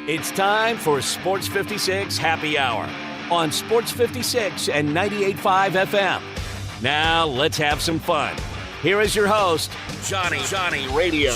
It's time for Sports 56 Happy Hour on Sports 56 and 98.5 FM. Now let's have some fun. Here is your host, Johnny Radio.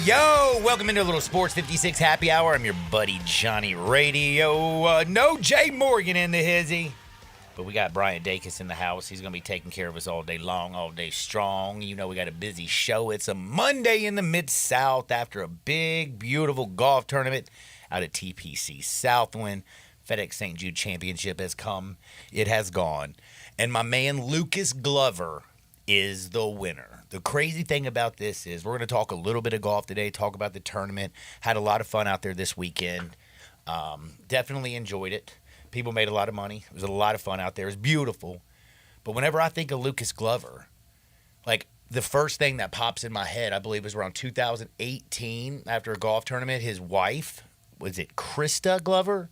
Yo. Welcome into a little Sports 56 Happy Hour. I'm your buddy Johnny Radio. No Jay Morgan in the hizzy. But we got Brian Dacus in the house. He's going to be taking care of us all day long, all day strong. You know we got a busy show. It's a Monday in the Mid-South after a big, beautiful golf tournament out at TPC Southwind. FedEx St. Jude Championship has come. It has gone. And my man Lucas Glover is the winner. The crazy thing about this is we're going to talk a little bit of golf today, talk about the tournament. Had a lot of fun out there this weekend. Definitely enjoyed it. People made a lot of money. It was a lot of fun out there. It was beautiful. But whenever I think of Lucas Glover, like the first thing that pops in my head, I believe, was around 2018 after a golf tournament. His wife, was it Krista Glover?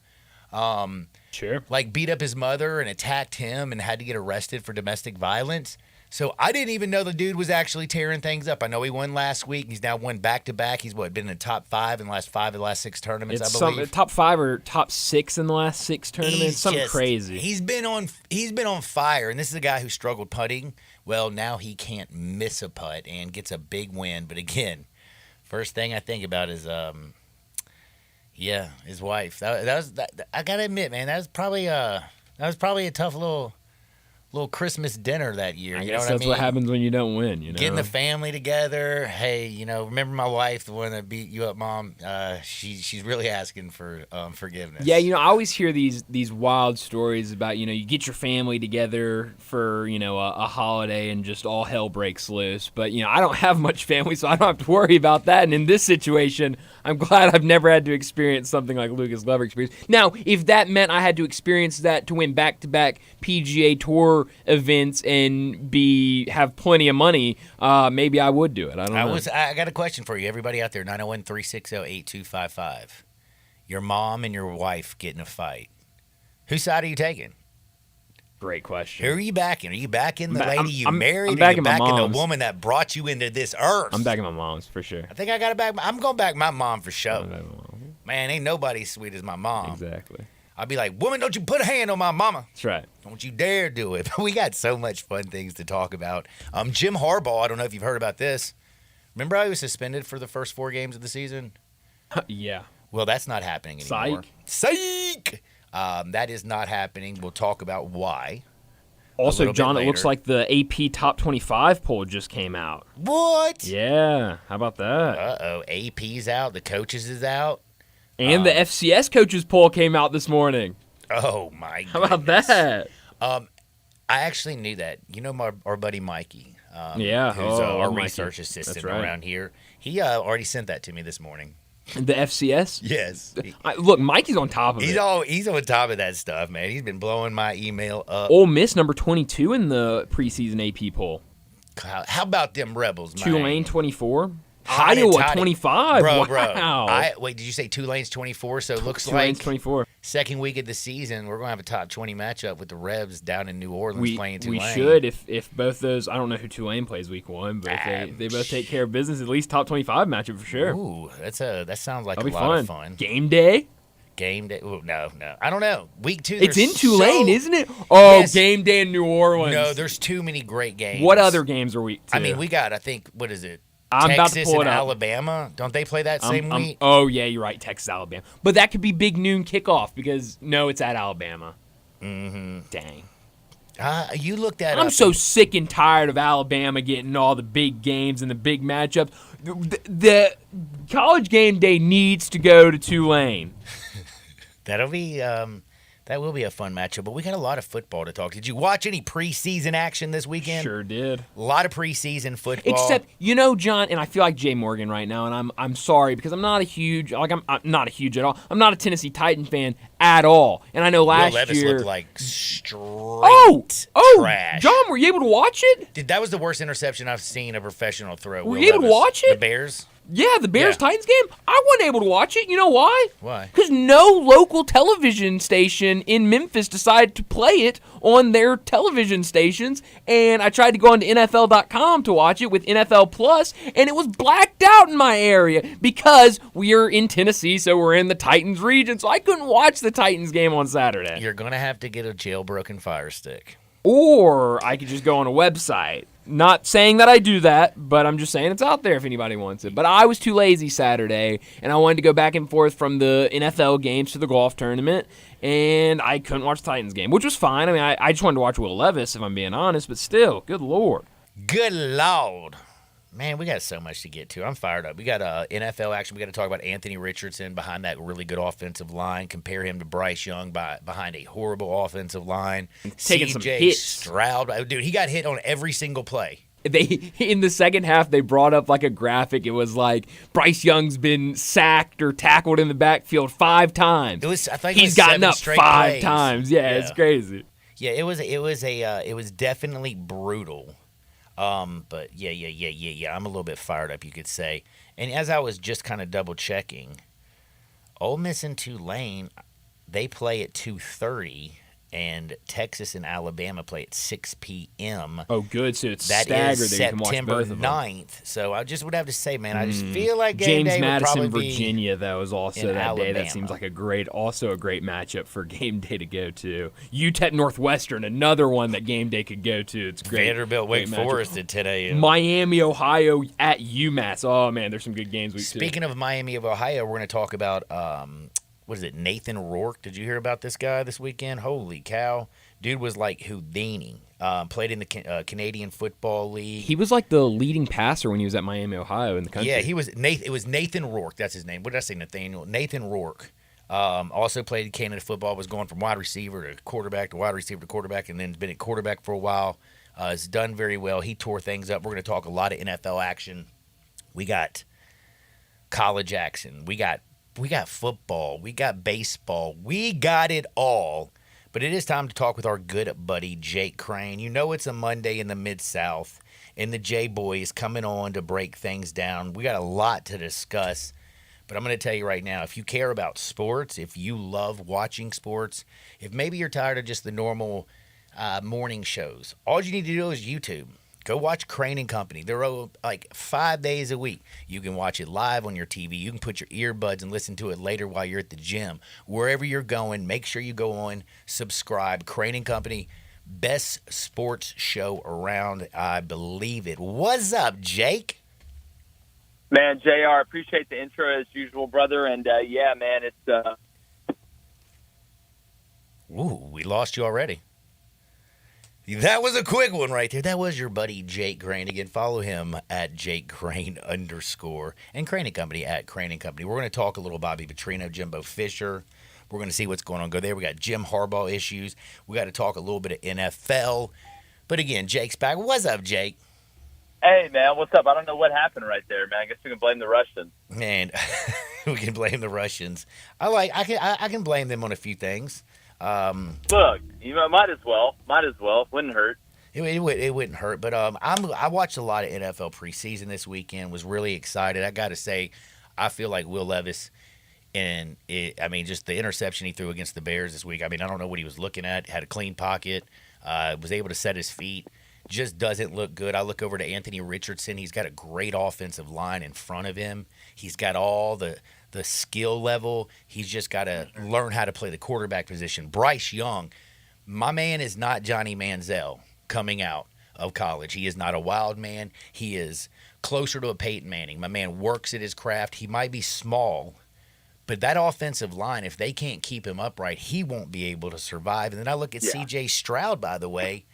Sure. Like beat up his mother and attacked him and had to get arrested for domestic violence. So I didn't even know the dude was actually tearing things up. I know he won last week. He's now won back-to-back. He's, been in the top 5 in the last 5 of the last 6 tournaments, I believe. Top 5 or top 6 in the last 6 tournaments. Something crazy. He's been on fire, and this is a guy who struggled putting. Well, now he can't miss a putt and gets a big win. But again, first thing I think about is, his wife. I gotta admit, man, that was probably a tough little Christmas dinner that year. I guess that's what happens when you don't win, you know? Getting the family together. Hey, remember my wife, the one that beat you up, Mom? She's really asking for forgiveness. Yeah, I always hear these wild stories about, you get your family together for, a holiday and just all hell breaks loose. But, I don't have much family, so I don't have to worry about that. And in this situation, I'm glad I've never had to experience something like Lucas Glover experienced. Now, if that meant I had to experience that to win back-to-back PGA Tour events and have plenty of money, maybe I would do it. I don't know. I got a question for you. Everybody out there, 901-360-8255. Your mom and your wife get in a fight. Whose side are you taking? Great question. Who are you backing? Are you backing the lady you married? I'm backing or are you backing my the woman that brought you into this earth? I'm backing my mom's for sure. I think I got to back. I'm going to back my mom for sure. Man, ain't nobody as sweet as my mom. Exactly. I'd be like, woman, don't you put a hand on my mama. That's right. Don't you dare do it. But we got so much fun things to talk about. Jim Harbaugh, I don't know if you've heard about this. Remember how he was suspended for the first 4 games of the season? Yeah. Well, that's not happening anymore. Psych! That is not happening. We'll talk about why. Also, John, it looks like the AP Top 25 poll just came out. What? Yeah. How about that? Uh-oh. AP's out. The coaches is out. And the FCS coaches poll came out this morning. Oh, my goodness. How about that? I actually knew that. Our buddy Mikey, who's our research assistant around here, he already sent that to me this morning. The FCS? Yes. Look, Mikey's on top of it. He's on top of that stuff, man. He's been blowing my email up. Ole Miss, number 22 in the preseason AP poll. How about them Rebels, man? Tulane, 24. Iowa, 25. Bro. Wow. Wait, did you say Tulane's 24? So it looks Tulane's like 24. Second week of the season, we're going to have a top 20 matchup with the Rebs down in New Orleans playing Tulane. We should if both those – I don't know who Tulane plays week 1, but if they both take care of business, at least top 25 matchup for sure. Ooh, that sounds like That'll a lot of fun. Game day? Ooh, no. I don't know. Week 2, it's in Tulane, isn't it? Oh, yes. Game day in New Orleans. No, there's too many great games. What other games are week 2? I mean, we got, I think, what is it? I'm Texas about to pull and it up. Alabama, don't they play that same week? Oh, yeah, you're right, Texas, Alabama. But that could be big noon kickoff because, no, it's at Alabama. Mm-hmm. Dang. You looked at. I'm so sick and tired of Alabama getting all the big games and the big matchups. The college game day needs to go to Tulane. That'll be That will be a fun matchup, but we got a lot of football to talk. Did you watch any preseason action this weekend? Sure did. A lot of preseason football. Except, John, and I feel like Jay Morgan right now, and I'm sorry because I'm not a huge I'm not a huge at all. I'm not a Tennessee Titan fan at all. And I know last Will Levis year looked like straight trash. John, were you able to watch it? Dude, that was the worst interception I've seen a professional throw. Were you able to watch it? The Bears? Yeah, the Bears-Titans game. I wasn't able to watch it. You know why? Why? Because no local television station in Memphis decided to play it on their television stations, and I tried to go onto NFL.com to watch it with NFL Plus, and it was blacked out in my area because we are in Tennessee, so we're in the Titans region, so I couldn't watch the Titans game on Saturday. You're going to have to get a jailbroken Fire Stick. Or I could just go on a website. Not saying that I do that, but I'm just saying it's out there if anybody wants it. But I was too lazy Saturday, and I wanted to go back and forth from the NFL games to the golf tournament, and I couldn't watch the Titans game, which was fine. I mean, I just wanted to watch Will Levis, if I'm being honest, but still, good Lord. Good Lord. Man, we got so much to get to. I'm fired up. We got NFL action. We got to talk about Anthony Richardson behind that really good offensive line. Compare him to Bryce Young behind a horrible offensive line. Taking some CJ hits. Stroud. Dude, he got hit on every single play. In the second half, they brought up like a graphic. It was like Bryce Young's been sacked or tackled in the backfield 5 times. I think he's gotten up 5 plays. times. Yeah, it's crazy. Yeah, it was definitely brutal. But yeah. I'm a little bit fired up, you could say. And as I was just kind of double checking, Ole Miss and Tulane, they play at 2:30, and Texas and Alabama play at 6 p.m. Oh, good. So it's That staggered. is That you can watch September both of them. 9th. So I just would have to say, man, I just feel like game James day Madison, would probably Virginia, that was also in that day. That Alabama. seems like a great matchup for game day to go to. UTEP Northwestern, another one that game day could go to. It's be great. Vanderbilt, great Wake matchup. Forest at 10 a.m. Miami, Ohio at UMass. Oh man, there's some good games. Speaking of Miami of Ohio, we're going to talk about what is it, Nathan Rourke? Did you hear about this guy this weekend? Holy cow. Dude was like Houdini. Played in the Canadian Football League. He was like the leading passer when he was at Miami, Ohio in the country. Yeah, he was. It was Nathan Rourke. That's his name. What did I say, Nathaniel? Nathan Rourke. Also played Canada football. Was going from wide receiver to quarterback to wide receiver to quarterback, and then been at quarterback for a while. Has done very well. He tore things up. We're going to talk a lot of NFL action. We got college action. We got football. We got baseball. We got it all. But it is time to talk with our good buddy, Jake Crane. You know it's a Monday in the Mid-South, and the J-Boy is coming on to break things down. We got a lot to discuss, but I'm going to tell you right now, if you care about sports, if you love watching sports, if maybe you're tired of just the normal morning shows, all you need to do is YouTube. Go watch Crane and Company. They're like 5 days a week. You can watch it live on your TV. You can put your earbuds and listen to it later while you're at the gym. Wherever you're going, make sure you go on, subscribe. Crane and Company, best sports show around. I believe it. What's up, Jake? Man, JR, appreciate the intro as usual, brother. And, yeah, man, it's Ooh, we lost you already. That was a quick one right there. That was your buddy Jake Crane. Again, follow him at Jake Crane _ and Crane & Company at Crane & Company. We're going to talk a little Bobby Petrino, Jimbo Fisher. We're going to see what's going on. Go there. We got Jim Harbaugh issues. We got to talk a little bit of NFL. But again, Jake's back. What's up, Jake? hey, man, what's up? I don't know what happened right there, man. I guess we can blame the Russians. Man, we can blame the Russians. I can blame them on a few things. Look, you might as well. Wouldn't hurt. It wouldn't hurt, but I watched a lot of NFL preseason this weekend. Was really excited. I got to say, I feel like Will Levis, and just the interception he threw against the Bears this week. I mean, I don't know what he was looking at. Had a clean pocket, was able to set his feet. Just doesn't look good. I look over to Anthony Richardson. He's got a great offensive line in front of him. He's got all the skill level. He's just got to learn how to play the quarterback position. Bryce Young, my man is not Johnny Manziel coming out of college. He is not a wild man. He is closer to a Peyton Manning. My man works at his craft. He might be small, but that offensive line, if they can't keep him upright, he won't be able to survive. And then I look at C.J. Stroud, by the way,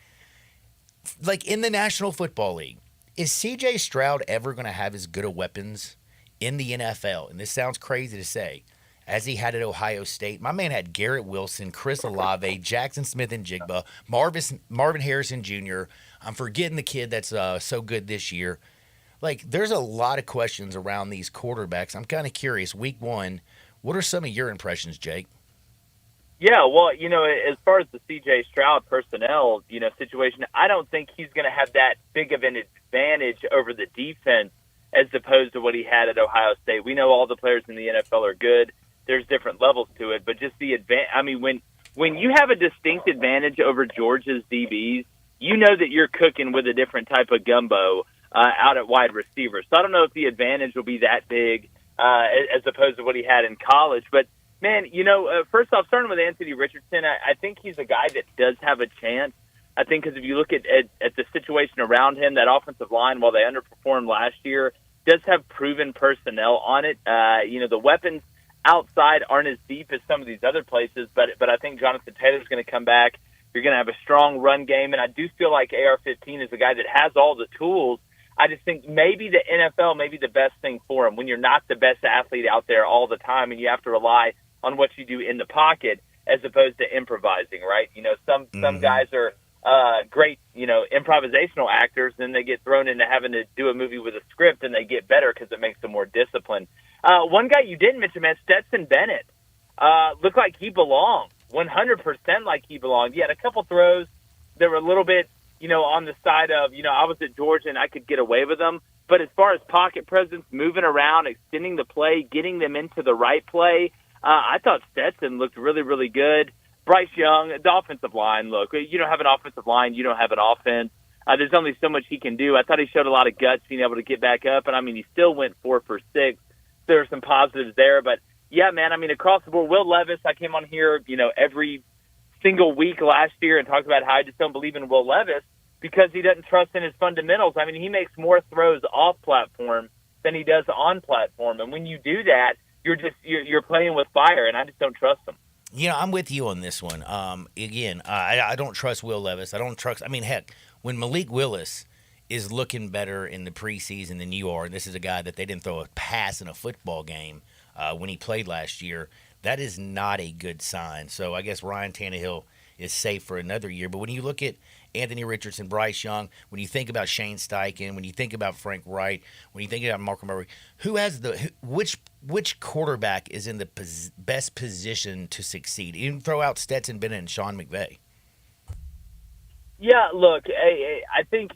like in the National Football League. Is C.J. Stroud ever going to have as good of weapons in the NFL? And this sounds crazy to say, as he had at Ohio State. My man had Garrett Wilson, Chris Olave, Jackson Smith and Jigba, Marvin Harrison Jr. I'm forgetting the kid that's so good this year. Like, there's a lot of questions around these quarterbacks. I'm kind of curious. Week 1, what are some of your impressions, Jake? Yeah, well, as far as the C.J. Stroud personnel, situation, I don't think he's going to have that big of an advantage over the defense as opposed to what he had at Ohio State. We know all the players in the NFL are good. There's different levels to it, but just the when you have a distinct advantage over Georgia's DBs, you know that you're cooking with a different type of gumbo out at wide receiver. So I don't know if the advantage will be that big as opposed to what he had in college, but man, first off, starting with Anthony Richardson, I think he's a guy that does have a chance. I think because if you look at the situation around him, that offensive line, while they underperformed last year, does have proven personnel on it. The weapons outside aren't as deep as some of these other places, but I think Jonathan Taylor's going to come back. You're going to have a strong run game, and I do feel like AR-15 is a guy that has all the tools. I just think maybe the NFL may be the best thing for him when you're not the best athlete out there all the time and you have to rely on what you do in the pocket as opposed to improvising, right? Some guys are great, improvisational actors, then they get thrown into having to do a movie with a script and they get better because it makes them more disciplined. One guy you didn't mention, man, Stetson Bennett, looked like he belonged, 100% like he belonged. He had a couple throws that were a little bit, on the side of, I was at Georgia and I could get away with them. But as far as pocket presence, moving around, extending the play, getting them into the right play, I thought Stetson looked really, really good. Bryce Young, the offensive line, look, you don't have an offensive line, you don't have an offense. There's only so much he can do. I thought he showed a lot of guts being able to get back up, and, he still went 4 for 6. There were some positives there. But, yeah, man, across the board, Will Levis, I came on here, every single week last year and talked about how I just don't believe in Will Levis because he doesn't trust in his fundamentals. He makes more throws off platform than he does on platform. And when you do that, you're playing with fire, and I just don't trust him. I'm with you on this one. Again, I don't trust Will Levis. I don't trust. Heck, when Malik Willis is looking better in the preseason than you are, and this is a guy that they didn't throw a pass in a football game when he played last year, that is not a good sign. So I guess Ryan Tannehill is safe for another year. But when you look at Anthony Richardson, Bryce Young, when you think about Shane Steichen, when you think about Frank Wright, when you think about Marco Murray, which quarterback is in the best position to succeed? You can throw out Stetson Bennett and Sean McVay. Yeah, look, I think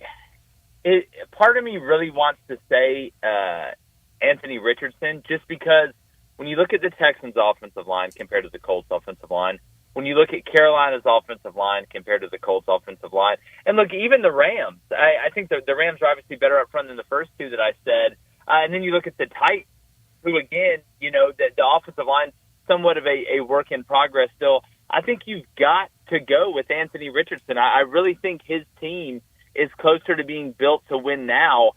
part of me really wants to say Anthony Richardson just because when you look at the Texans' offensive line compared to the Colts' offensive line, when you look at Carolina's offensive line compared to the Colts' offensive line, and look, even the Rams, I think the Rams are obviously better up front than the first two that I said. And then you look at the Titans, who, again, the offensive line, somewhat of a work in progress still. I think you've got to go with Anthony Richardson. I really think his team is closer to being built to win now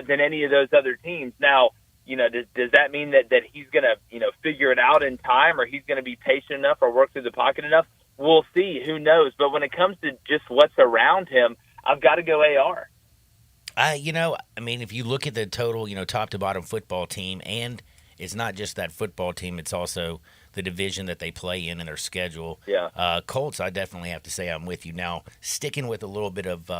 than any of those other teams. Now, does that mean that he's going to, figure it out in time, or he's going to be patient enough or work through the pocket enough? We'll see. Who knows? But when it comes to just what's around him, I've got to go AR. If you look at the total, top to bottom football team, and it's not just that football team, it's also the division that they play in and their schedule. Yeah. Colts, I definitely have to say I'm with you. Now, sticking with a little bit of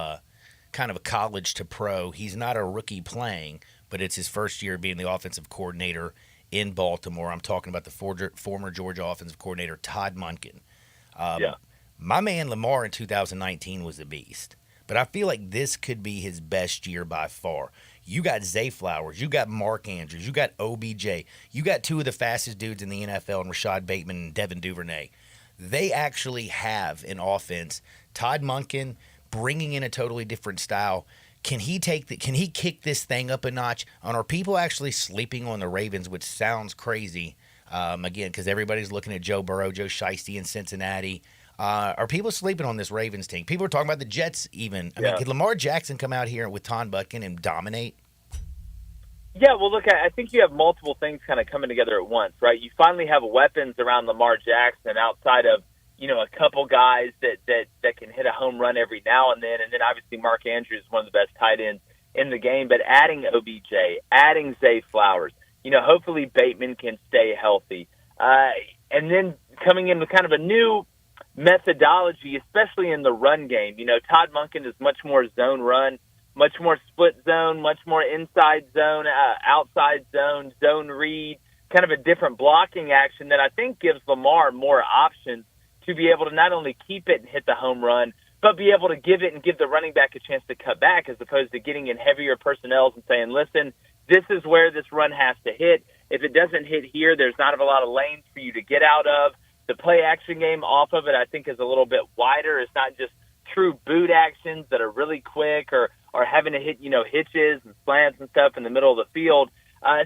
kind of a college to pro, he's not a rookie playing, but it's his first year being the offensive coordinator in Baltimore. I'm talking about the former Georgia offensive coordinator, Todd Monken. My man Lamar in 2019 was a beast, but I feel like this could be his best year by far. You got Zay Flowers, you got Mark Andrews, you got OBJ, you got two of the fastest dudes in the NFL, and Rashad Bateman and Devin Duvernay. They actually have an offense. Todd Monken bringing in a totally different style. Can he kick this thing up a notch? And are people actually sleeping on the Ravens, which sounds crazy, again, because everybody's looking at Joe Burrow, Joe Shiesty in Cincinnati. Are people sleeping on this Ravens team? People are talking about the Jets even. Could Lamar Jackson come out here with Todd Monken and dominate? Yeah, well, look, I think you have multiple things kind of coming together at once, right? You finally have weapons around Lamar Jackson outside of, a couple guys that can hit a home run every now and then obviously Mark Andrews is one of the best tight ends in the game, but adding OBJ, adding Zay Flowers, hopefully Bateman can stay healthy. And then coming in with kind of a new methodology, especially in the run game. Todd Monken is much more zone run, much more split zone, much more inside zone, outside zone, zone read, kind of a different blocking action that I think gives Lamar more options to be able to not only keep it and hit the home run, but be able to give it and give the running back a chance to cut back, as opposed to getting in heavier personnel and saying, listen, this is where this run has to hit. If it doesn't hit here, there's not a lot of lanes for you to get out of. The play action game off of it, I think, is a little bit wider. It's not just true boot actions that are really quick or having to hit, hitches and slants and stuff in the middle of the field.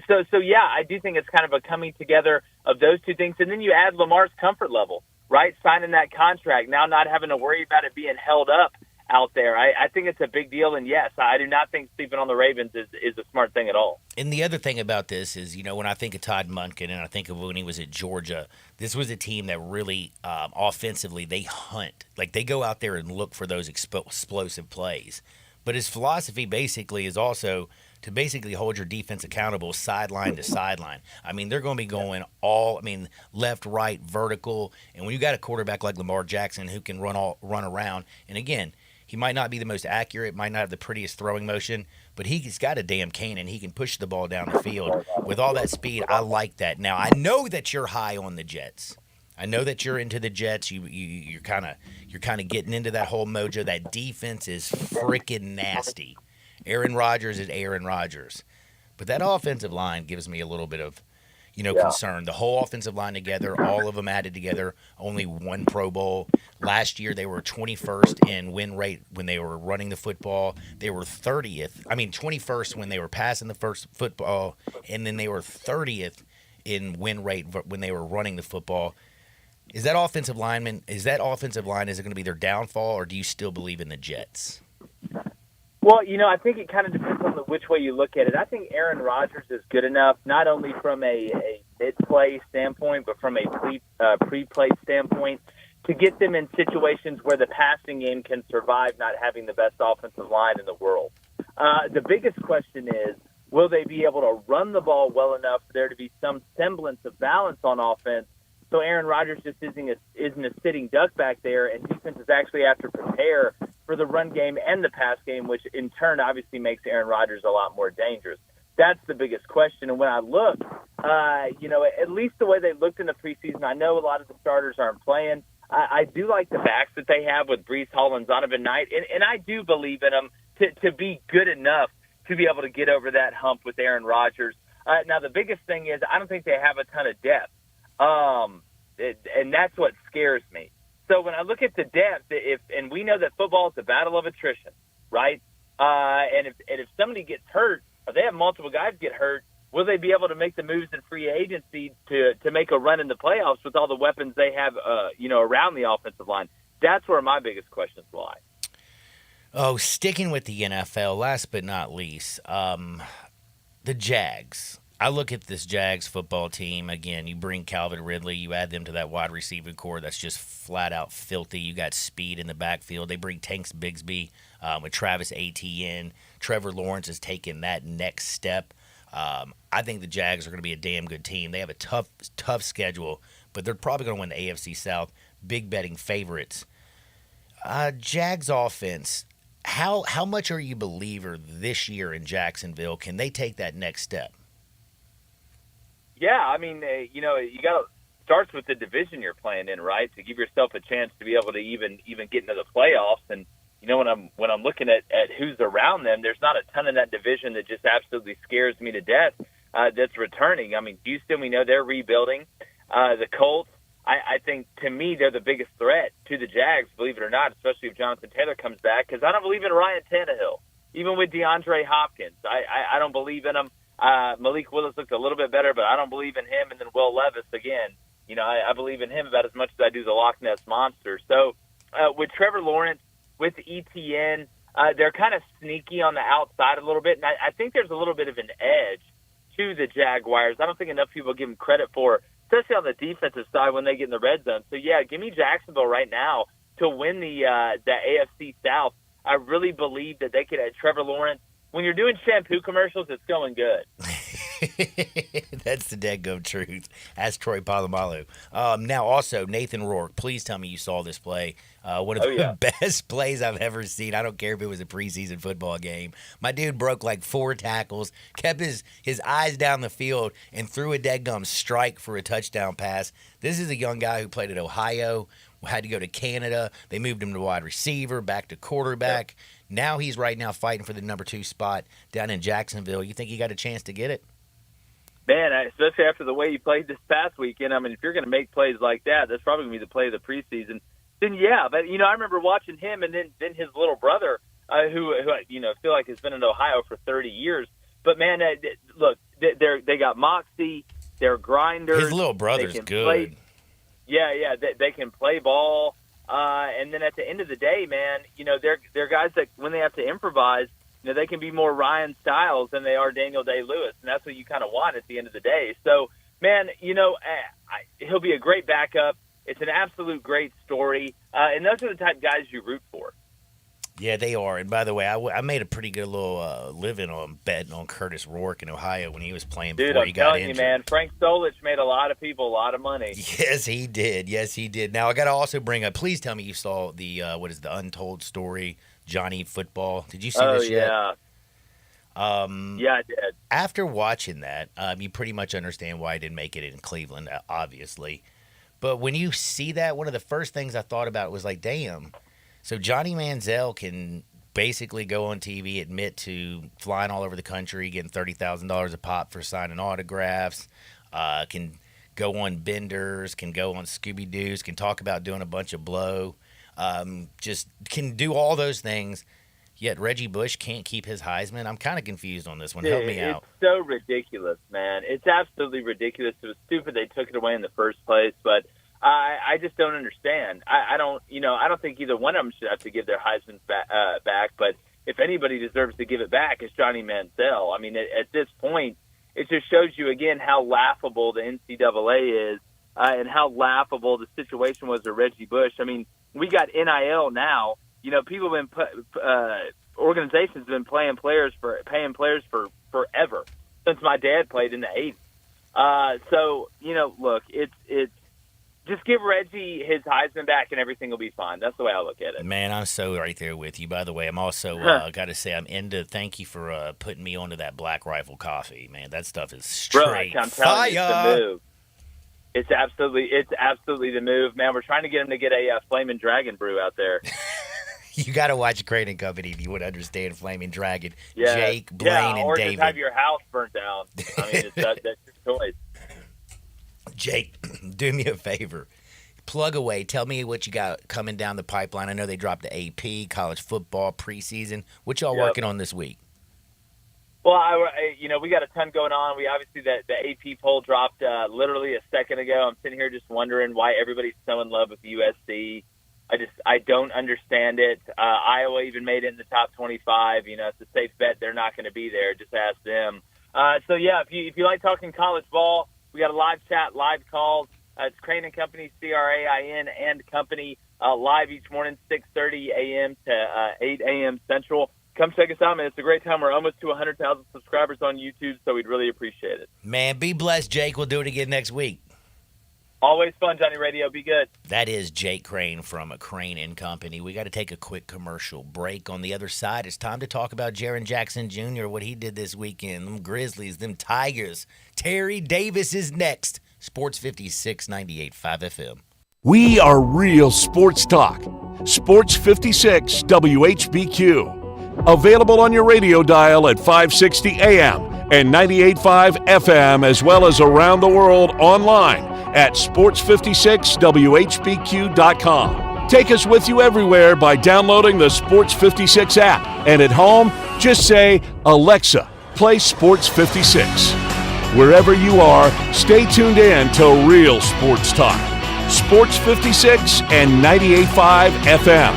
So yeah, I do think it's kind of a coming together of those two things. And then you add Lamar's comfort level, right? Signing that contract, now not having to worry about it being held up out there. I think it's a big deal. And yes, I do not think sleeping on the Ravens is a smart thing at all. And the other thing about this is, when I think of Todd Monken and I think of when he was at Georgia, this was a team that really offensively, they hunt. Like, they go out there and look for those explosive plays. But his philosophy basically is also to basically hold your defense accountable sideline to sideline. I mean, they're going to be going left, right, vertical. And when you got a quarterback like Lamar Jackson who can run around, and again, he might not be the most accurate, might not have the prettiest throwing motion, but he's got a damn cannon. He can push the ball down the field with all that speed. I like that. Now, I know that you're high on the Jets. I know that you're into the Jets. You're kind of getting into that whole mojo. That defense is freaking nasty. Aaron Rodgers is Aaron Rodgers, but that offensive line gives me a little bit of concern. The whole offensive line together, all of them added together, only one Pro Bowl. Last year they were 21st in win rate when they were running the football. They were 21st when they were passing the first football, and then they were 30th in win rate when they were running the football. Is that offensive line, is it going to be their downfall, or do you still believe in the Jets? Well, I think it kind of depends on which way you look at it. I think Aaron Rodgers is good enough, not only from a mid-play standpoint, but from a pre-play standpoint, to get them in situations where the passing game can survive not having the best offensive line in the world. The biggest question is, will they be able to run the ball well enough for there to be some semblance of balance on offense, so Aaron Rodgers just isn't a sitting duck back there, and defenses actually have to prepare for the run game and the pass game, which in turn obviously makes Aaron Rodgers a lot more dangerous. That's the biggest question. And when I look, at least the way they looked in the preseason, I know a lot of the starters aren't playing. I do like the backs that they have with Breece Hall and Zonovan Knight, and I do believe in them to be good enough to be able to get over that hump with Aaron Rodgers. Now, the biggest thing is I don't think they have a ton of depth, and that's what scares me. So when I look at the depth, and we know that football is a battle of attrition, right? And if somebody gets hurt, or they have multiple guys get hurt, will they be able to make the moves in free agency to make a run in the playoffs with all the weapons they have, around the offensive line? That's where my biggest questions lie. Oh, sticking with the NFL, last but not least, the Jags. I look at this Jags football team. Again, you bring Calvin Ridley, you add them to that wide receiving core that's just flat out filthy. You got speed in the backfield. They bring Tanks Bigsby with Travis Etienne. Trevor Lawrence is taking that next step. I think the Jags are going to be a damn good team. They have a tough schedule, but they're probably going to win the AFC South. Big betting favorites. Jags offense, how much are you a believer this year in Jacksonville? Can they take that next step? Yeah, I mean, you got to starts with the division you're playing in, right? To give yourself a chance to be able to even get into the playoffs. And when I'm looking at who's around them, there's not a ton in that division that just absolutely scares me to death. That's returning. I mean, Houston, we know they're rebuilding. The Colts, I think to me they're the biggest threat to the Jags, believe it or not, especially if Jonathan Taylor comes back, because I don't believe in Ryan Tannehill, even with DeAndre Hopkins. I don't believe in him. Malik Willis looked a little bit better, but I don't believe in him. And then Will Levis, again, I believe in him about as much as I do the Loch Ness Monster. So with Trevor Lawrence, with ETN, they're kind of sneaky on the outside a little bit. And I think there's a little bit of an edge to the Jaguars. I don't think enough people give them credit for, especially on the defensive side when they get in the red zone. So, yeah, give me Jacksonville right now to win the AFC South. I really believe that they could have Trevor Lawrence. When you're doing shampoo commercials, it's going good. That's the dead-gum truth. Ask Troy Polamalu. Now, also, Nathan Rourke, please tell me you saw this play. One of the best plays I've ever seen. I don't care if it was a preseason football game. My dude broke like 4 tackles, kept his eyes down the field, and threw a dead-gum strike for a touchdown pass. This is a young guy who played at Ohio, had to go to Canada. They moved him to wide receiver, back to quarterback. Now he's right now fighting for the number 2 spot down in Jacksonville. You think he got a chance to get it? Man, especially after the way he played this past weekend, I mean, if you're going to make plays like that, that's probably going to be the play of the preseason. Then, yeah, but, I remember watching him and then his little brother, who I feel like has been in Ohio for 30 years. But, man, look, they got moxie. They're grinders. His little brother's good. They can play ball. And then at the end of the day, man, they're guys that when they have to improvise, they can be more Ryan Stiles than they are Daniel Day-Lewis, and that's what you kind of want at the end of the day. So, man, he'll be a great backup. It's an absolute great story, and those are the type of guys you root for. Yeah, they are. And by the way, I made a pretty good little living on betting on Curtis Rourke in Ohio when he was playing before he got injured. Dude, I'm telling you, man, Frank Solich made a lot of people a lot of money. Yes, he did. Now, I got to also bring up, please tell me you saw the, the Untold Story, Johnny Football. Did you see this yet? Yeah, I did. After watching that, you pretty much understand why I didn't make it in Cleveland, obviously. But when you see that, one of the first things I thought about was like, damn. So Johnny Manziel can basically go on TV, admit to flying all over the country, getting $30,000 a pop for signing autographs, can go on benders, can go on Scooby-Doos, can talk about doing a bunch of blow, just can do all those things, yet Reggie Bush can't keep his Heisman. I'm kind of confused on this one. Help me out. It's so ridiculous, man. It's absolutely ridiculous. It was stupid they took it away in the first place, but I just don't understand. I don't think either one of them should have to give their Heisman back. But if anybody deserves to give it back, it's Johnny Manziel. I mean, at this point, it just shows you again how laughable the NCAA is and how laughable the situation was with Reggie Bush. I mean, we got NIL now. People have been organizations have been paying players for forever since my dad played in the 80s. So look, it's. Just give Reggie his Heisman back and everything will be fine. That's the way I look at it. Man, I'm so right there with you. By the way, I'm also got to say thank you for putting me onto that Black Rifle coffee. Man, that stuff is straight I'm telling you, it's the move. It's absolutely the move. Man, we're trying to get him to get a Flamin' Dragon brew out there. You got to watch Crane & Company if you would understand Flaming Dragon. Yeah. Jake, Blaine, and or David. Just have your house burnt down. I mean, that's your choice. Jake, do me a favor. Plug away. Tell me what you got coming down the pipeline. I know they dropped the AP, college football, preseason. What y'all working on this week? Well, we got a ton going on. We obviously, the AP poll dropped literally a second ago. I'm sitting here just wondering why everybody's so in love with USC. I don't understand it. Iowa even made it in the top 25. It's a safe bet they're not going to be there. Just ask them. So, yeah, if you like talking college ball, we got a live chat, live calls. It's Crane & Company, CRAIN and Company, live each morning, 6:30 a.m. to 8 a.m. Central. Come check us out, man. It's a great time. We're almost to 100,000 subscribers on YouTube, so we'd really appreciate it. Man, be blessed, Jake. We'll do it again next week. Always fun, Johnny Radio. Be good. That is Jake Crane from Crane & Company. We got to take a quick commercial break. On the other side, it's time to talk about Jaren Jackson Jr., what he did this weekend, them Grizzlies, them Tigers. Terry Davis is next. Sports 56, 98.5 FM. We are real sports talk. Sports 56 WHBQ. Available on your radio dial at 560 AM and 98.5 FM, as well as around the world online at sports56whbq.com. Take us with you everywhere by downloading the Sports 56 app. And at home, just say, Alexa, play Sports 56. Wherever you are, stay tuned in to Real Sports Talk. Sports 56 and 98.5 FM.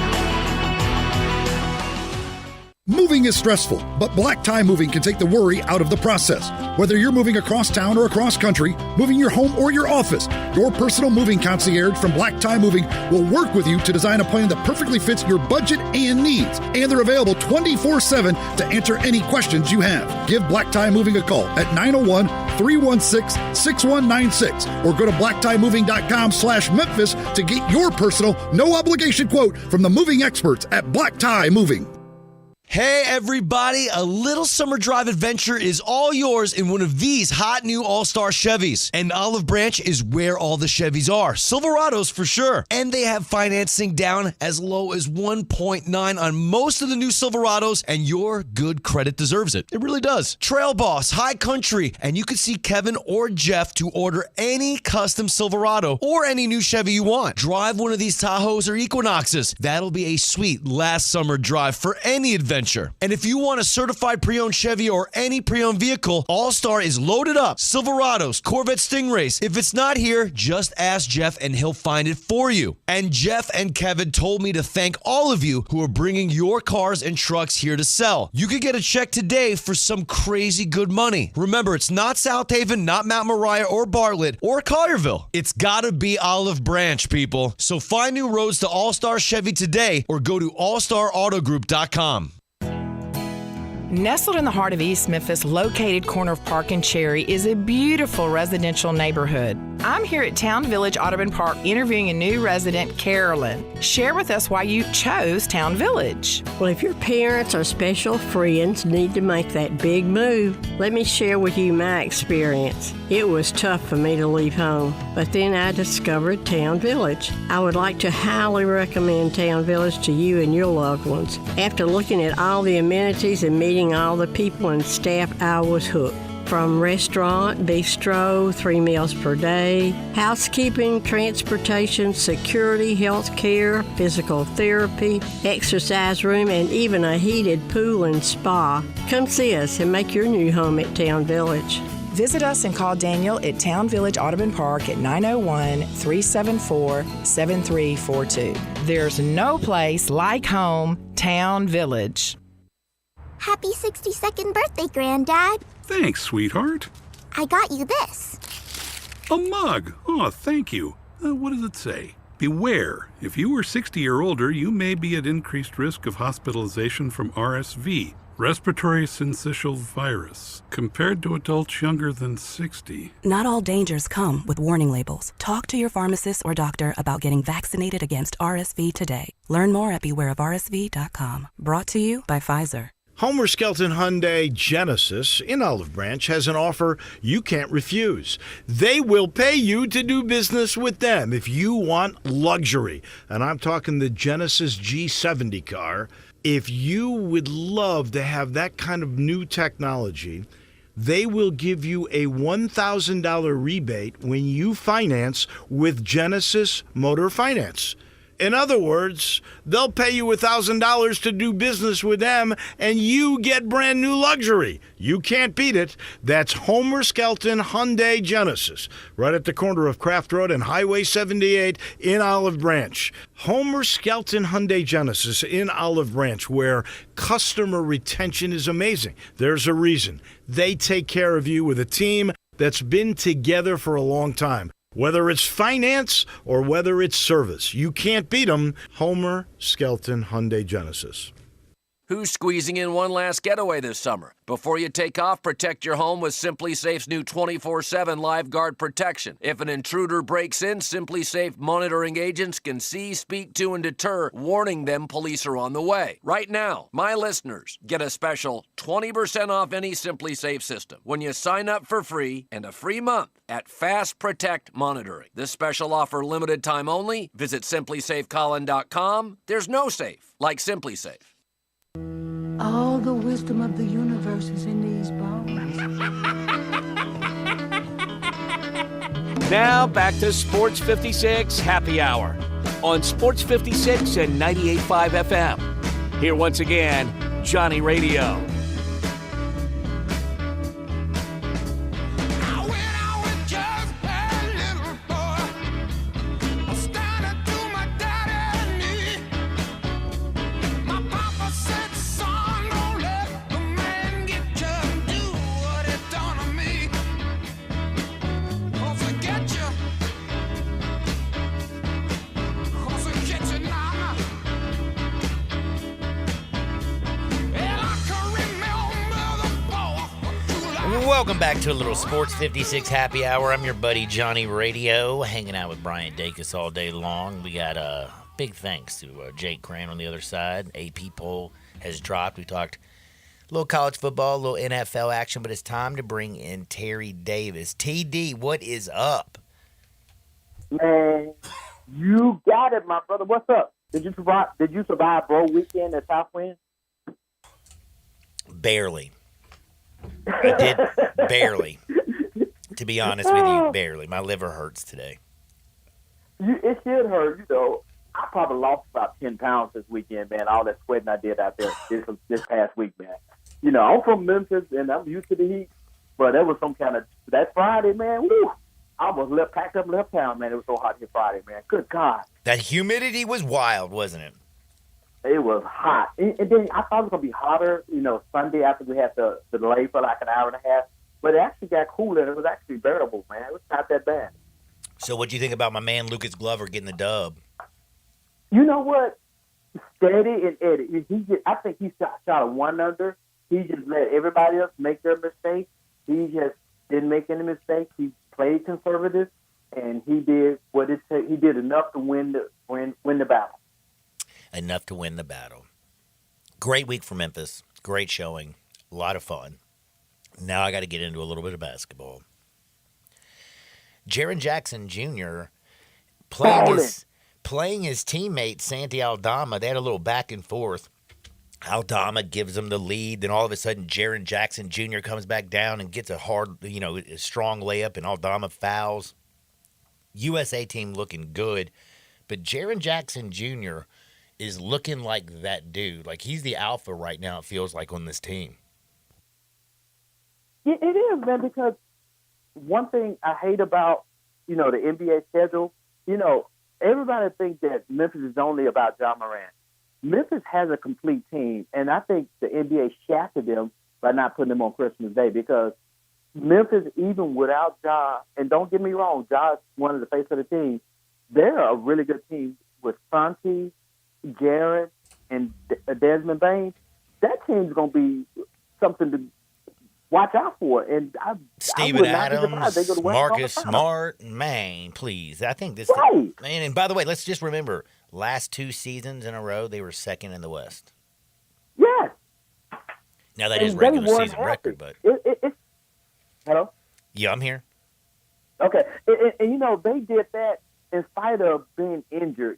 Moving is stressful, but Black Tie Moving can take the worry out of the process. Whether you're moving across town or across country, moving your home or your office, your personal moving concierge from Black Tie Moving will work with you to design a plan that perfectly fits your budget and needs. And they're available 24/7 to answer any questions you have. Give Black Tie Moving a call at 901-316-6196 or go to blacktiemoving.com/Memphis to get your personal, no-obligation quote from the moving experts at Black Tie Moving. Hey everybody, a little summer drive adventure is all yours in one of these hot new All-Star Chevys. And Olive Branch is where all the Chevys are. Silverados for sure. And they have financing down as low as 1.9 on most of the new Silverados, and your good credit deserves it. It really does. Trail Boss, High Country, and you can see Kevin or Jeff to order any custom Silverado or any new Chevy you want. Drive one of these Tahoes or Equinoxes. That'll be a sweet last summer drive for any adventure. And if you want a certified pre-owned Chevy or any pre-owned vehicle, All-Star is loaded up. Silverados, Corvette Stingrays. If it's not here, just ask Jeff and he'll find it for you. And Jeff and Kevin told me to thank all of you who are bringing your cars and trucks here to sell. You could get a check today for some crazy good money. Remember, it's not South Haven, not Mount Moriah or Bartlett or Collierville. It's gotta be Olive Branch, people. So find new roads to All-Star Chevy today or go to allstarautogroup.com. Nestled in the heart of East Memphis, located corner of Park and Cherry, is a beautiful residential neighborhood. I'm here at Town Village Audubon Park interviewing a new resident, Carolyn. Share with us why you chose Town Village. Well, if your parents or special friends need to make that big move, let me share with you my experience. It was tough for me to leave home, but then I discovered Town Village. I would like to highly recommend Town Village to you and your loved ones. After looking at all the amenities and meeting all the people and staff, I was hooked. From restaurant, bistro, 3 meals per day, housekeeping, transportation, security, health care, physical therapy, exercise room, and even a heated pool and spa. Come see us and make your new home at Town Village. Visit us and call Daniel at Town Village Audubon Park at 901-374-7342. There's no place like home, Town Village. Happy 62nd birthday, Granddad. Thanks, sweetheart. I got you this. A mug. Oh, thank you. What does it say? Beware. If you are 60 or older, you may be at increased risk of hospitalization from RSV, respiratory syncytial virus, compared to adults younger than 60. Not all dangers come with warning labels. Talk to your pharmacist or doctor about getting vaccinated against RSV today. Learn more at bewareofrsv.com. Brought to you by Pfizer. Homer Skelton Hyundai Genesis in Olive Branch has an offer you can't refuse. They will pay you to do business with them if you want luxury. And I'm talking the Genesis G70 car. If you would love to have that kind of new technology, they will give you a $1,000 rebate when you finance with Genesis Motor Finance. In other words, they'll pay you $1,000 to do business with them, and you get brand new luxury. You can't beat it. That's Homer Skelton Hyundai Genesis, right at the corner of Craft Road and Highway 78 in Olive Branch. Homer Skelton Hyundai Genesis in Olive Branch, where customer retention is amazing. There's a reason. They take care of you with a team that's been together for a long time. Whether it's finance or whether it's service, you can't beat them. Homer Skelton Hyundai Genesis. Who's squeezing in one last getaway this summer? Before you take off, protect your home with Simply Safe's new 24/7 Live Guard protection. If an intruder breaks in, Simply Safe monitoring agents can see, speak to, and deter, warning them police are on the way. Right now, my listeners get a special 20% off any Simply Safe system when you sign up for free and a free month at Fast Protect Monitoring. This special offer limited time only. Visit simplysafecolin.com. There's no safe like Simply Safe. All the wisdom of the universe is in these bones. Now back to Sports 56 Happy Hour on Sports 56 and 98.5 FM. Here once again, Johnny Radio. Welcome back to a little Sports 56 Happy Hour. I'm your buddy Johnny Radio, hanging out with Bryant Dacus all day long. We got big thanks to Jake Cran on the other side. AP poll has dropped. We talked a little college football, a little NFL action, but it's time to bring in Terry Davis. TD, what is up? Man, you got it, my brother. What's up? Did you survive Bro Weekend at Southwind? Barely. I did barely. To be honest with you, barely. My liver hurts today. It should hurt. I probably lost about 10 pounds this weekend, man. All that sweating I did out there this past week, man. I'm from Memphis, and I'm used to the heat, but there was some kind of – that Friday, man, woo, I was packed up left town, man. It was so hot here Friday, man. Good God. That humidity was wild, wasn't it? It was hot. And then I thought it was going to be hotter, Sunday after we had the delay for like an hour and a half. But it actually got cooler, and it was actually bearable, man. It was not that bad. So what do you think about my man Lucas Glover getting the dub? You know what? Steady and Eddie. I think he shot a 1-under. He just let everybody else make their mistakes. He just didn't make any mistakes. He played conservative, and he did what it took. He did enough to win the battle. Enough to win the battle. Great week for Memphis. Great showing. A lot of fun. Now I got to get into a little bit of basketball. Jaren Jackson Jr. playing his teammate Santi Aldama. They had a little back and forth. Aldama gives him the lead. Then all of a sudden, Jaren Jackson Jr. comes back down and gets a strong layup, and Aldama fouls. USA team looking good. But Jaren Jackson Jr. is looking like that dude. Like, he's the alpha right now, it feels like, on this team. It is, man, because one thing I hate about, the NBA schedule, everybody thinks that Memphis is only about Ja Morant. Memphis has a complete team, and I think the NBA shafted them by not putting them on Christmas Day, because Memphis, even without Ja, and don't get me wrong, Ja's one of the face of the team, they're a really good team with Santi, Jaren, and Desmond Bain. That team's going to be something to watch out for. And Steven Adams, Marcus Smart, man, please. I think this thing, man, and by the way, let's just remember, last 2 seasons in a row, they were second in the West. Yes. Now, that is regular season record, but... Hello? Yeah, I'm here. Okay. And they did that in spite of being injured,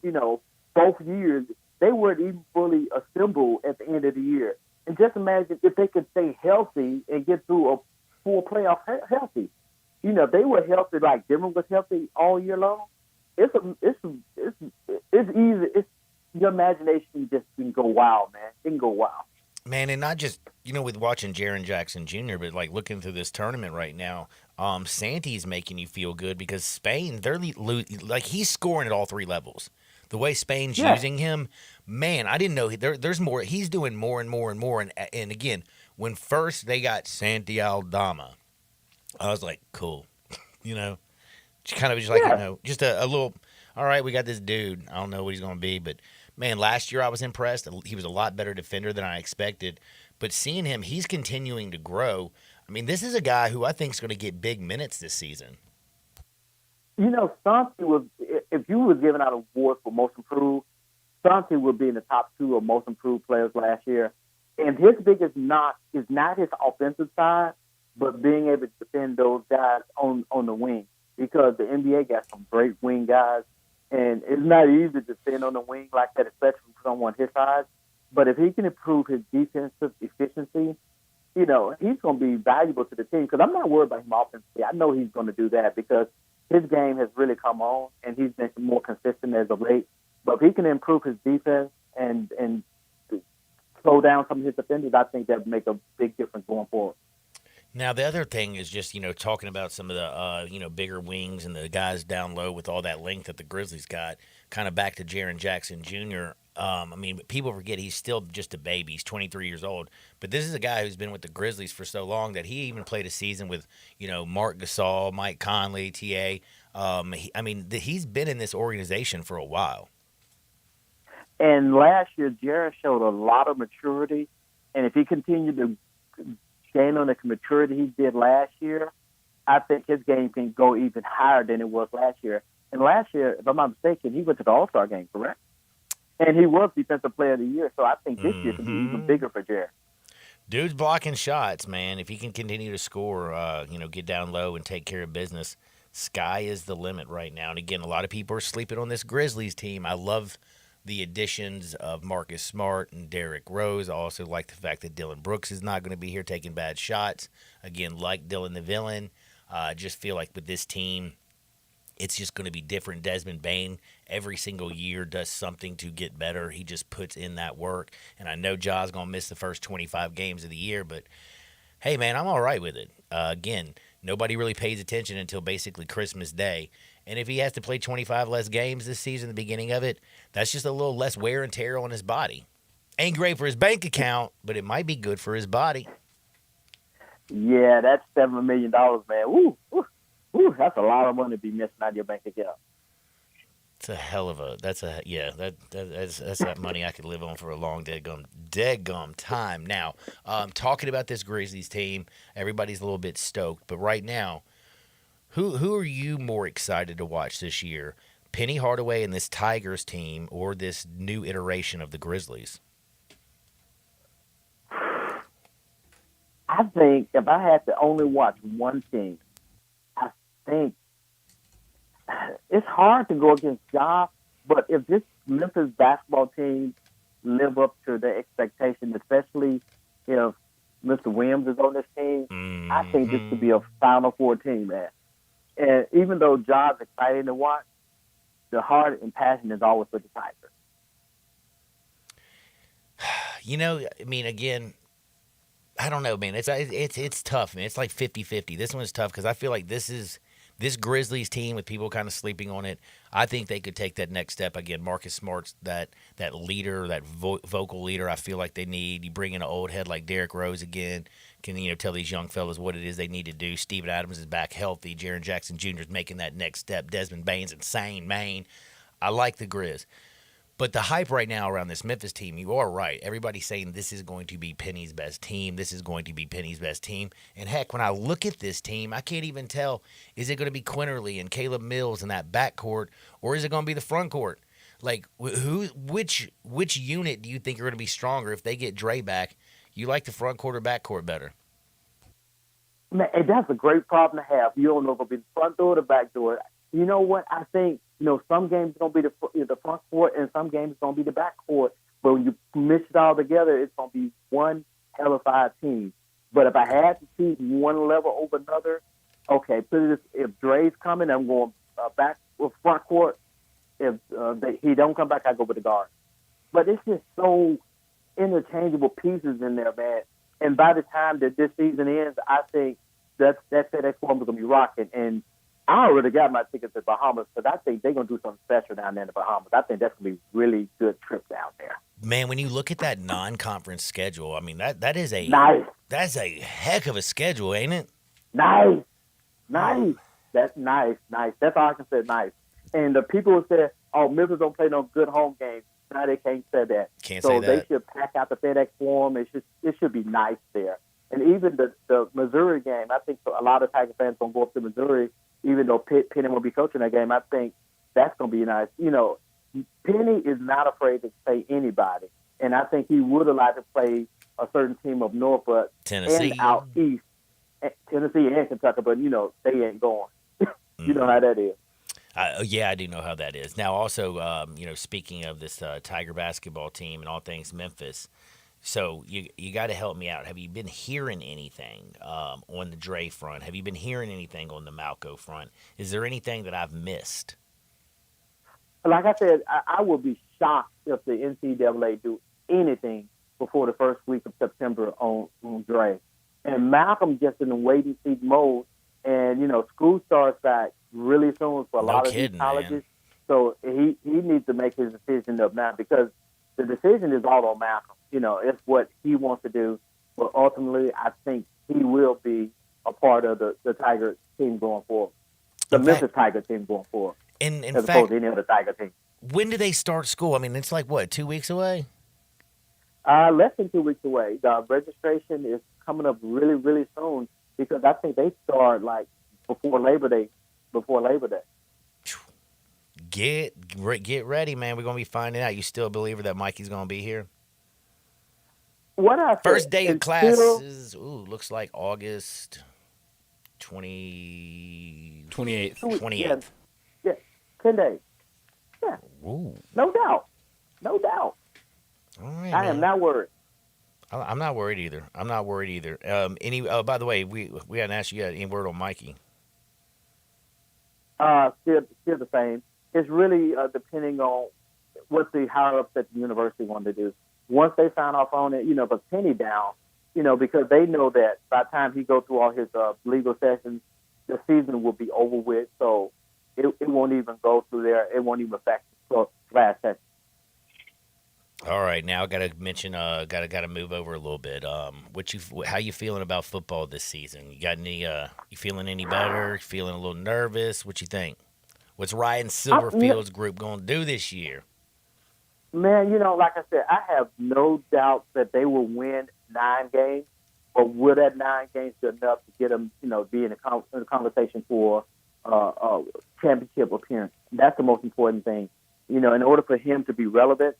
both years. They weren't even fully assembled at the end of the year. And just imagine if they could stay healthy and get through a full playoff healthy. They were healthy, like Denver was healthy all year long. It's easy. Your imagination just can go wild, man. It can go wild. Man, and not just, with watching Jaren Jackson Jr., but like looking through this tournament right now, Santi's making you feel good because Spain, he's scoring at all 3 levels. The way Spain's using him, man, I didn't know there's more. He's doing more and more and more. And again, when first they got Santi Aldama, I was like, cool. Kind of just like, just a little, all right, we got this dude. I don't know what he's going to be. But, man, last year I was impressed. He was a lot better defender than I expected. But seeing him, he's continuing to grow. I mean, this is a guy who I think is going to get big minutes this season. Santi was, if you were giving out awards for most improved, Santi would be in the top 2 of most improved players last year. And his biggest knock is not his offensive side, but being able to defend those guys on the wing. Because the NBA got some great wing guys, and it's not easy to defend on the wing like that, especially for someone his size. But if he can improve his defensive efficiency, he's going to be valuable to the team. Because I'm not worried about him offensively. I know he's going to do that because his game has really come on, and he's been more consistent as of late. But if he can improve his defense and slow down some of his defenders, I think that would make a big difference going forward. Now, the other thing is just, talking about some of the, bigger wings and the guys down low with all that length that the Grizzlies got, kind of back to Jaren Jackson Jr. People forget he's still just a baby. He's 23 years old. But this is a guy who's been with the Grizzlies for so long that he even played a season with, Mark Gasol, Mike Conley, T.A. He's been in this organization for a while. And last year, Jaren showed a lot of maturity. And if he continued to gain on the maturity he did last year, I think his game can go even higher than it was last year. And last year, if I'm not mistaken, he went to the All-Star game, correct? And he was Defensive Player of the Year, so I think this year can be even bigger for Jared. Dude's blocking shots, man. If he can continue to score, get down low and take care of business, sky is the limit right now. And again, a lot of people are sleeping on this Grizzlies team. I love the additions of Marcus Smart and Derrick Rose. I also like the fact that Dylan Brooks is not going to be here taking bad shots. Again, like Dylan the Villain. I just feel like with this team, it's just going to be different. Desmond Bane every single year does something to get better. He just puts in that work. And I know Ja's going to miss the first 25 games of the year, but hey, man, I'm all right with it. Again, nobody really pays attention until basically Christmas Day. And if he has to play 25 less games this season, the beginning of it, that's just a little less wear and tear on his body. Ain't great for his bank account, but it might be good for his body. Yeah, that's $7 million, man. Woo, that's a lot of money to be missing out of your bank account. It's a hell of a. That's that money I could live on for a long dead-gum time. Now, talking about this Grizzlies team, everybody's a little bit stoked, but right now, who are you more excited to watch this year? Penny Hardaway and this Tigers team, or this new iteration of the Grizzlies? I think if I had to only watch one team, I think it's hard to go against Ja, but if this Memphis basketball team live up to their expectation, especially if Mr. Williams is on this team, I think this could be a Final Four team, man. And even though Ja's exciting to watch, the heart and passion is always with the Tigers. Again, I don't know, man. It's tough, man. It's like 50-50. This one's tough because I feel like this Grizzlies team, with people kind of sleeping on it, I think they could take that next step. Again, Marcus Smart's that leader, that vocal leader I feel like they need. You bring in an old head like Derrick Rose again, can tell these young fellas what it is they need to do. Steven Adams is back healthy. Jaren Jackson Jr. is making that next step. Desmond Bane's insane, man. I like the Grizz. But the hype right now around this Memphis team, you are right. Everybody's saying this is going to be Penny's best team. This is going to be Penny's best team. And heck, when I look at this team, I can't even tell, is it going to be Quinterly and Caleb Mills in that backcourt, or is it going to be the front court? Like, which unit do you think are going to be stronger if they get Dre back? You like the front court or backcourt better? Man, that's a great problem to have. You don't know if it'll be the front door or the back door. You know what? I think, some games are going to be the front court and some games are going to be the back court. But when you mix it all together, it's going to be one hellified team. But if I had to choose one level over another, okay, if Dre's coming, I'm going back with front court. If he don't come back, I go with the guard. But it's just so interchangeable pieces in there, man. And by the time that this season ends, I think that FedEx Forum is going to be rocking. And I already got my tickets to Bahamas, but I think they're going to do something special down there in the Bahamas. I think that's going to be a really good trip down there. Man, when you look at that non-conference schedule, I mean, that is nice. That's a heck of a schedule, ain't it? Nice. That's nice. That's all I can say, nice. And the people who said, Memphis don't play no good home games, now they can't say that. Can't say that. So they should pack out the FedEx Forum. It should be nice there. And even the Missouri game, I think a lot of Tiger fans going to go up to Missouri, even though Penny will be coaching that game. I think that's going to be nice. Penny is not afraid to play anybody. And I think he would have liked to play a certain team of Norfolk Tennessee. And out east, Tennessee and Kentucky, but, they ain't going. You know how that is. Yeah, I do know how that is. Now, also, speaking of this Tiger basketball team and all things Memphis, so you got to help me out. Have you been hearing anything on the Dre front? Have you been hearing anything on the Malco front? Is there anything that I've missed? Like I said, I would be shocked if the NCAA do anything before the first week of September on Dre. And Malcolm just in a wait-and-see mode. And, school starts back really soon for a lot of these colleges. Man. So he needs to make his decision up now because the decision is all on Malcolm. It's what he wants to do. But ultimately, I think he will be a part of the Tiger team going forward. The Memphis Tiger team going forward. In as fact, opposed to any other Tiger team. When do they start school? I mean, it's like, 2 weeks away? Less than 2 weeks away. The registration is coming up really, really soon because I think they start like before Labor Day. Get ready, man. We're going to be finding out. You still a believer that Mikey's going to be here? What I First day of classes, looks like August 28th. 28th. Yeah, 10 days. Yeah. Ooh. No doubt. All right, I am not worried. I'm not worried either. By the way, we hadn't asked you yet. Any word on Mikey? Still the same. It's really depending on what the higher ups at the university want to do. Once they sign off on it, but penny down, because they know that by the time he goes through all his legal sessions, the season will be over with. So it won't even go through there. It won't even affect the last session. All right, now I got to mention, got to move over a little bit. How you feeling about football this season? You got any? You feeling any better? Feeling a little nervous? What you think? What's Ryan Silverfield's group going to do this year? Man, like I said, I have no doubt that they will win 9 games. But will that 9 games be enough to get them, be in the conversation for a championship appearance? That's the most important thing. In order for him to be relevant,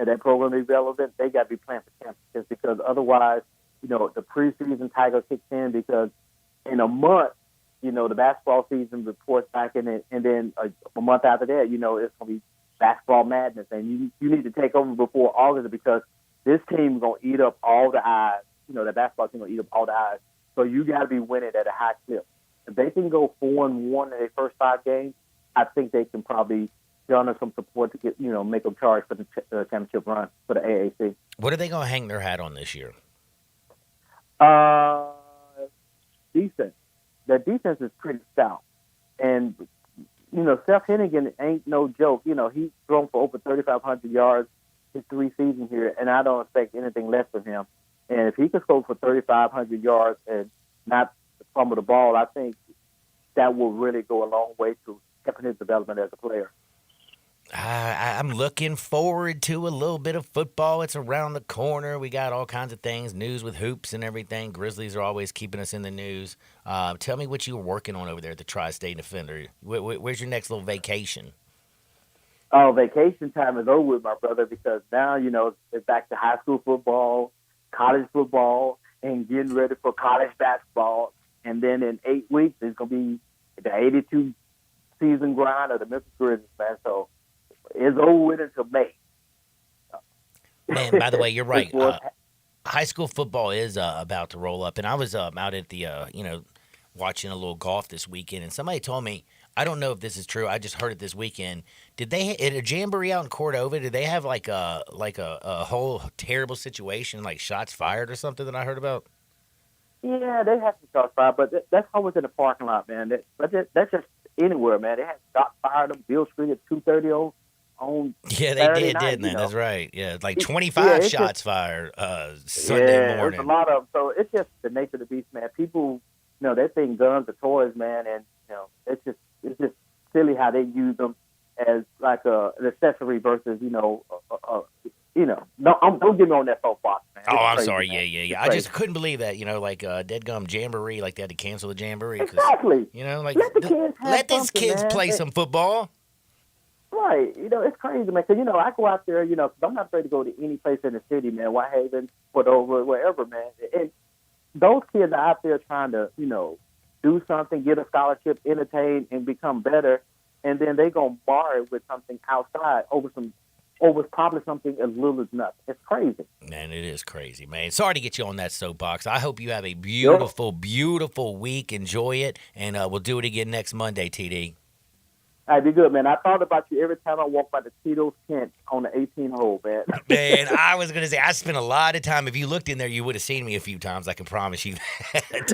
that program to be relevant, they got to be playing for championships because otherwise, the preseason tiger kicks in because in a month, the basketball season reports back in it, and then a month after that, it's going to be basketball madness, and you need to take over before August because this team is going to eat up all the eyes. The basketball team will eat up all the eyes. So you got to be winning at a high clip. If they can go 4-1 in their first 5 games, I think they can probably garner some support to get, make them charge for the championship run for the AAC. What are they going to hang their hat on this year? Defense. Their defense is pretty stout. And, Seth Hennigan ain't no joke. He's thrown for over 3,500 yards his 3 seasons here, and I don't expect anything less from him. And if he can score for 3,500 yards and not fumble the ball, I think that will really go a long way to helping his development as a player. I'm looking forward to a little bit of football. It's around the corner. We got all kinds of things, news with hoops and everything. Grizzlies are always keeping us in the news. Tell me what you were working on over there at the Tri-State Defender. Where's your next little vacation? Oh, vacation time is over with, my brother, because now, it's back to high school football, college football, and getting ready for college basketball. And then in 8 weeks, it's going to be the 82 season grind of the Memphis Grizzlies, man. So it's over with until May. Man, by the way, you're right. High school football is about to roll up. And I was out at the, watching a little golf this weekend, and somebody told me, I don't know if this is true, I just heard it this weekend, did they, at a jamboree out in Cordova, did they have like a whole terrible situation, like shots fired or something that I heard about? Yeah, they have some shots fired, but that's always in the parking lot, man. That's just anywhere, man. They had shots fired on Bill Street at 2:30 on yeah, they Saturday did, night, didn't they? That's right. Yeah, like 25 yeah, shots fired Sunday morning. There's a lot of them. So it's just the nature of the beast, man. People, they think guns are toys, man, and it's just silly how they use them as like an accessory versus no, don't get me on that soapbox, man. Oh, I'm crazy, sorry. man. Yeah. I just couldn't believe that, like Deadgum Jamboree, like they had to cancel the Jamboree. Exactly. Let these kids play some football. Right. It's crazy, man. Because, I go out there, because I'm not afraid to go to any place in the city, man, Whitehaven, Cordova, wherever, man. And those kids are out there trying to, do something, get a scholarship, entertain, and become better. And then they're going to bar it with something outside over probably something as little as nothing. It's crazy. Man, it is crazy, man. Sorry to get you on that soapbox. I hope you have a beautiful, beautiful week. Enjoy it. And we'll do it again next Monday, TD. All right, be good, man. I thought about you every time I walk by the Tito's tent on the 18 hole, man. Man, I was going to say, I spent a lot of time. If you looked in there, you would have seen me a few times. I can promise you that.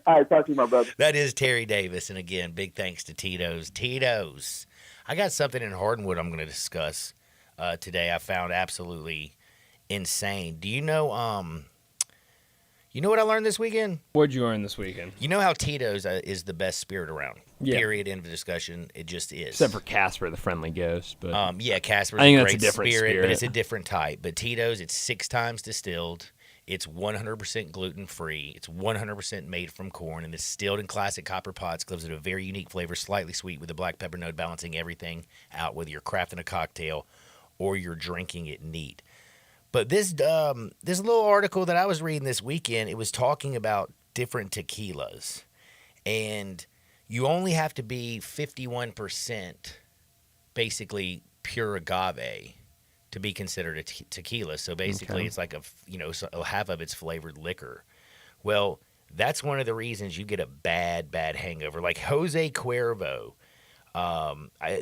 All right, talk to you, my brother. That is Terry Davis. And again, big thanks to Tito's. Tito's. I got something in Hardwood I'm going to discuss today I found absolutely insane. Do you know what I learned this weekend? What'd you learn this weekend? You know how Tito's is the best spirit around? Yeah. Period. End of discussion. It just is. Except for Casper, the friendly ghost. But yeah, Casper's I think a that's great a different spirit, but it's a different type. But Tito's, it's 6 times distilled. It's 100% gluten-free. It's 100% made from corn, and it's distilled in classic copper pots. Gives it a very unique flavor, slightly sweet with the black pepper note, balancing everything out, whether you're crafting a cocktail or you're drinking it neat. But this little article that I was reading this weekend, it was talking about different tequilas, and you only have to be 51% basically pure agave to be considered a tequila. So basically it's like half of it's flavored liquor. Well, that's one of the reasons you get a bad hangover. Like Jose Cuervo,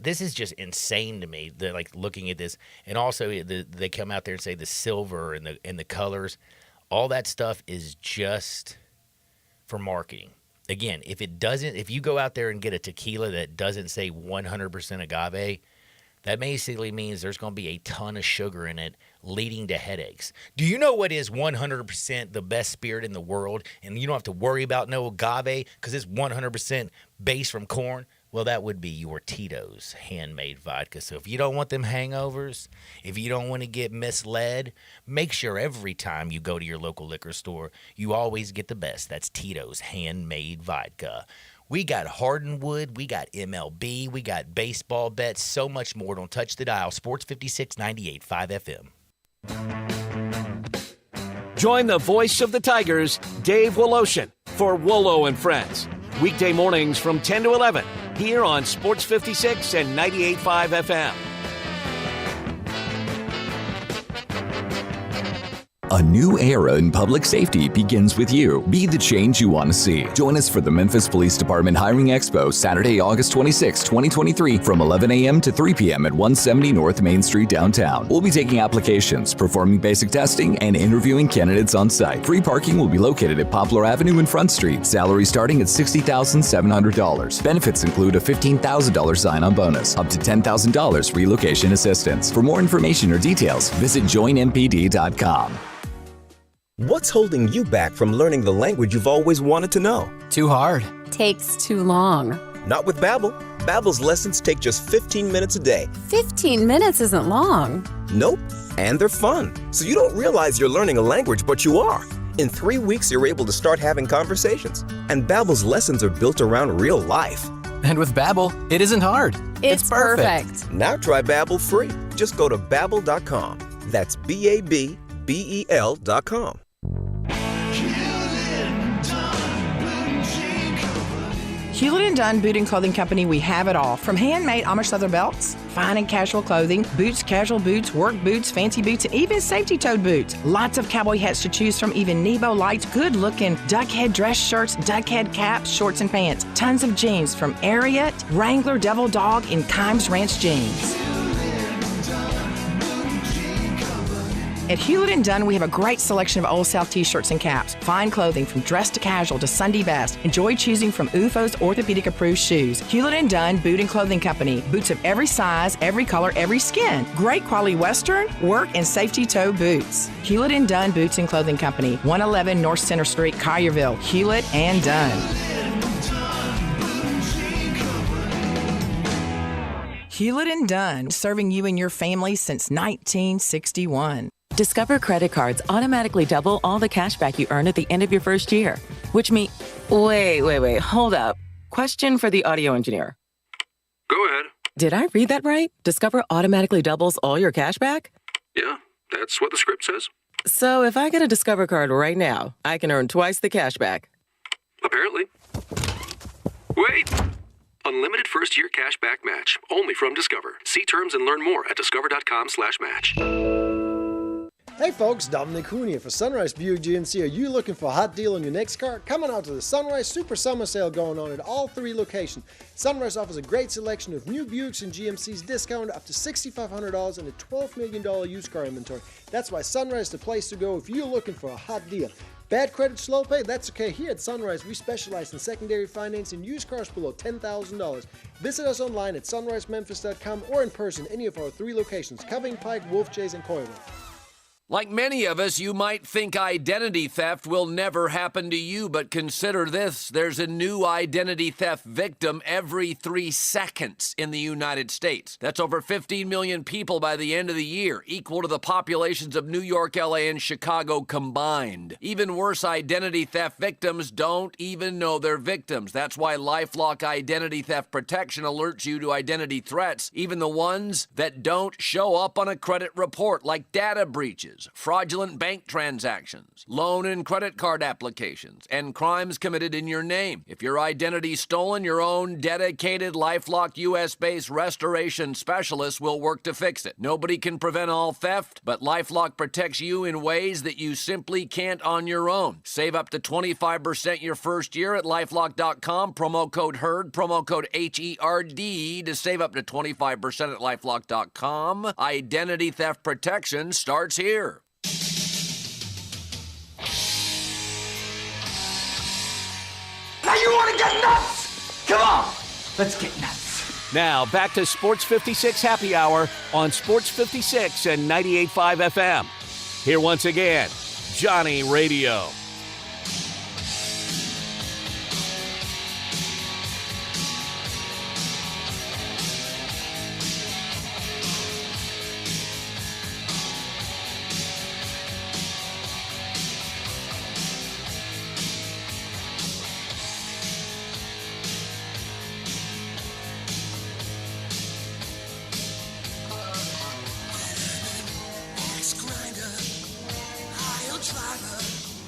this is just insane to me. They're like looking at this, and also they come out there and say the silver and the colors, all that stuff is just for marketing. Again, if you go out there and get a tequila that doesn't say 100% agave, that basically means there's going to be a ton of sugar in it, leading to headaches. Do you know what is 100% the best spirit in the world, and you don't have to worry about no agave because it's 100% based from corn? Well, that would be your Tito's handmade vodka. So if you don't want them hangovers, if you don't want to get misled, make sure every time you go to your local liquor store, you always get the best. That's Tito's handmade vodka. We got Hardwood, we got MLB, we got baseball bets, so much more. Don't touch the dial. Sports 56 98.5 FM. Join the voice of the Tigers, Dave Woloshin, for Wolo and Friends. Weekday mornings from 10 to 11 here on Sports 56 and 98.5 FM. A new era in public safety begins with you. Be the change you want to see. Join us for the Memphis Police Department Hiring Expo, Saturday, August 26, 2023, from 11 a.m. to 3 p.m. at 170 North Main Street downtown. We'll be taking applications, performing basic testing, and interviewing candidates on site. Free parking will be located at Poplar Avenue and Front Street. Salary starting at $60,700. Benefits include a $15,000 sign-on bonus, up to $10,000 relocation assistance. For more information or details, visit joinmpd.com. What's holding you back from learning the language you've always wanted to know? Too hard. Takes too long. Not with Babbel. Babbel's lessons take just 15 minutes a day. 15 minutes isn't long. Nope. And they're fun. So you don't realize you're learning a language, but you are. In 3 weeks, you're able to start having conversations. And Babbel's lessons are built around real life. And with Babbel, it isn't hard. It's perfect. Now try Babbel free. Just go to Babbel.com. That's BABBEL.com. Hewlett & Dunn Boot and Clothing Company, we have it all. From handmade Amish leather belts, fine and casual clothing, boots, casual boots, work boots, fancy boots, and even safety-toed boots. Lots of cowboy hats to choose from, even Nebo lights, good-looking duck head dress shirts, duck head caps, shorts, and pants. Tons of jeans from Ariat, Wrangler, Devil Dog, and Kimes Ranch jeans. At Hewlett & Dunn, we have a great selection of Old South t-shirts and caps, fine clothing from dress to casual to Sunday best. Enjoy choosing from UFO's orthopedic-approved shoes. Hewlett & Dunn Boot and Clothing Company. Boots of every size, every color, every skin. Great quality Western, work, and safety toe boots. Hewlett & Dunn Boots and Clothing Company. 111 North Center Street, Collierville. Hewlett & Dunn. Hewlett & Dunn, serving you and your family since 1961. Discover credit cards automatically double all the cash back you earn at the end of your first year, which means... Wait, hold up. Question for the audio engineer. Go ahead. Did I read that right? Discover automatically doubles all your cash back? Yeah, that's what the script says. So if I get a Discover card right now, I can earn twice the cash back. Apparently. Wait! Unlimited first-year cash back match, only from Discover. See terms and learn more at discover.com/match. Hey folks, Dominic Hoon here for Sunrise Buick GMC. Are you looking for a hot deal on your next car? Come on out to the Sunrise Super Summer Sale going on at all 3 locations. Sunrise offers a great selection of new Buicks and GMCs discounted up to $6,500 and a $12 million used car inventory. That's why Sunrise is the place to go if you're looking for a hot deal. Bad credit, slow pay? That's okay. Here at Sunrise, we specialize in secondary finance and used cars below $10,000. Visit us online at sunrisememphis.com or in person any of our 3 locations, Coving, Pike, Wolf Chase, and Coyville. Like many of us, you might think identity theft will never happen to you, but consider this. There's a new identity theft victim every 3 seconds in the United States. That's over 15 million people by the end of the year, equal to the populations of New York, LA, and Chicago combined. Even worse, identity theft victims don't even know they're victims. That's why LifeLock Identity Theft Protection alerts you to identity threats, even the ones that don't show up on a credit report, like data breaches, fraudulent bank transactions, loan and credit card applications, and crimes committed in your name. If your identity's stolen, your own dedicated LifeLock US-based restoration specialist will work to fix it. Nobody can prevent all theft, but LifeLock protects you in ways that you simply can't on your own. Save up to 25% your first year at LifeLock.com. Promo code HERD, promo code HERD to save up to 25% at LifeLock.com. Identity theft protection starts here. Now you want to get nuts? Come on, let's get nuts. Now, back to Sports 56 Happy Hour on Sports 56 and 98.5 FM. Here once again, Johnny Radio.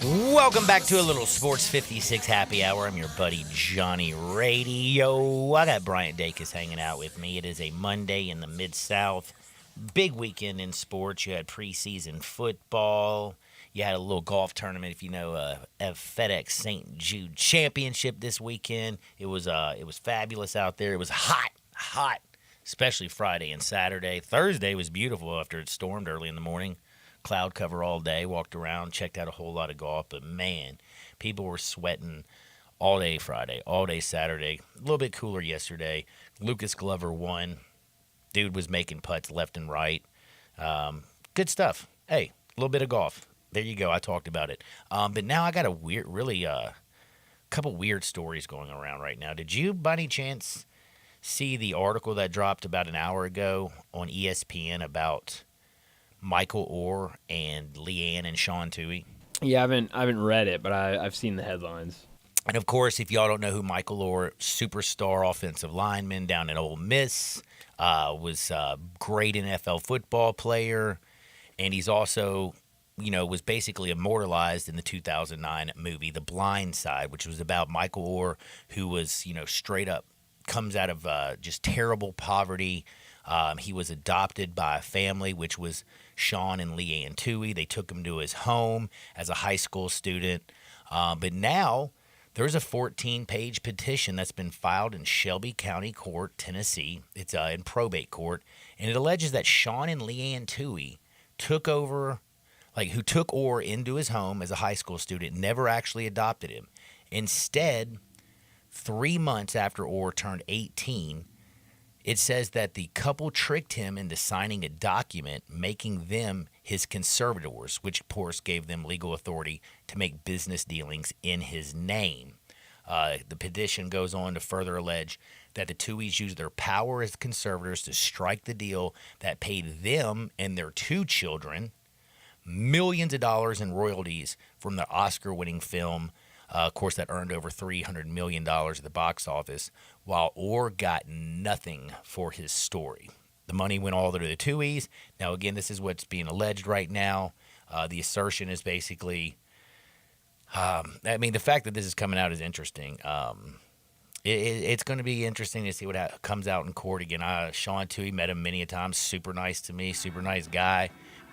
Welcome back to a little Sports 56 Happy Hour. I'm your buddy Johnny Radio. I got Bryant Dacus hanging out with me. It is a Monday in the Mid-South. Big weekend in sports. You had preseason football. You had a little golf tournament, if you know, a FedEx St. Jude Championship this weekend. It was fabulous out there. It was hot, especially Friday and Saturday. Thursday was beautiful after it stormed early in the morning. Cloud cover all day, walked around, checked out a whole lot of golf, but man, people were sweating all day Friday, all day Saturday. A little bit cooler yesterday. Lucas Glover won. Dude was making putts left and right. Good stuff. Hey, a little bit of golf. There you go. I talked about it. But now I got a couple weird stories going around right now. Did you, by any chance, see the article that dropped about an hour ago on ESPN about Michael Orr and Leanne and Sean Toohey? Yeah, I haven't read it, but I've seen the headlines. And, of course, if y'all don't know who Michael Orr, superstar offensive lineman down at Ole Miss, was a great NFL football player, and he's also, was basically immortalized in the 2009 movie The Blind Side, which was about Michael Orr, who was, straight up comes out of just terrible poverty. He was adopted by a family, which was Sean and Leanne Toohey. They took him to his home as a high school student. But now there's a 14-page petition that's been filed in Shelby County Court, Tennessee. It's in probate court. And it alleges that Sean and Leanne Toohey took Orr into his home as a high school student, never actually adopted him. Instead, 3 months after Orr turned 18, it says that the couple tricked him into signing a document making them his conservators, which, of course, gave them legal authority to make business dealings in his name. The petition goes on to further allege that the Tooheys used their power as conservators to strike the deal that paid them and their 2 children millions of dollars in royalties from the Oscar-winning film, of course, that earned over $300 million at the box office, while Orr got nothing for his story. The money went all to the Tooheys. Now, again, this is what's being alleged right now. The assertion is basically, the fact that this is coming out is interesting. It's going to be interesting to see what comes out in court again. Sean Toohey, met him many a times. Super nice to me, super nice guy.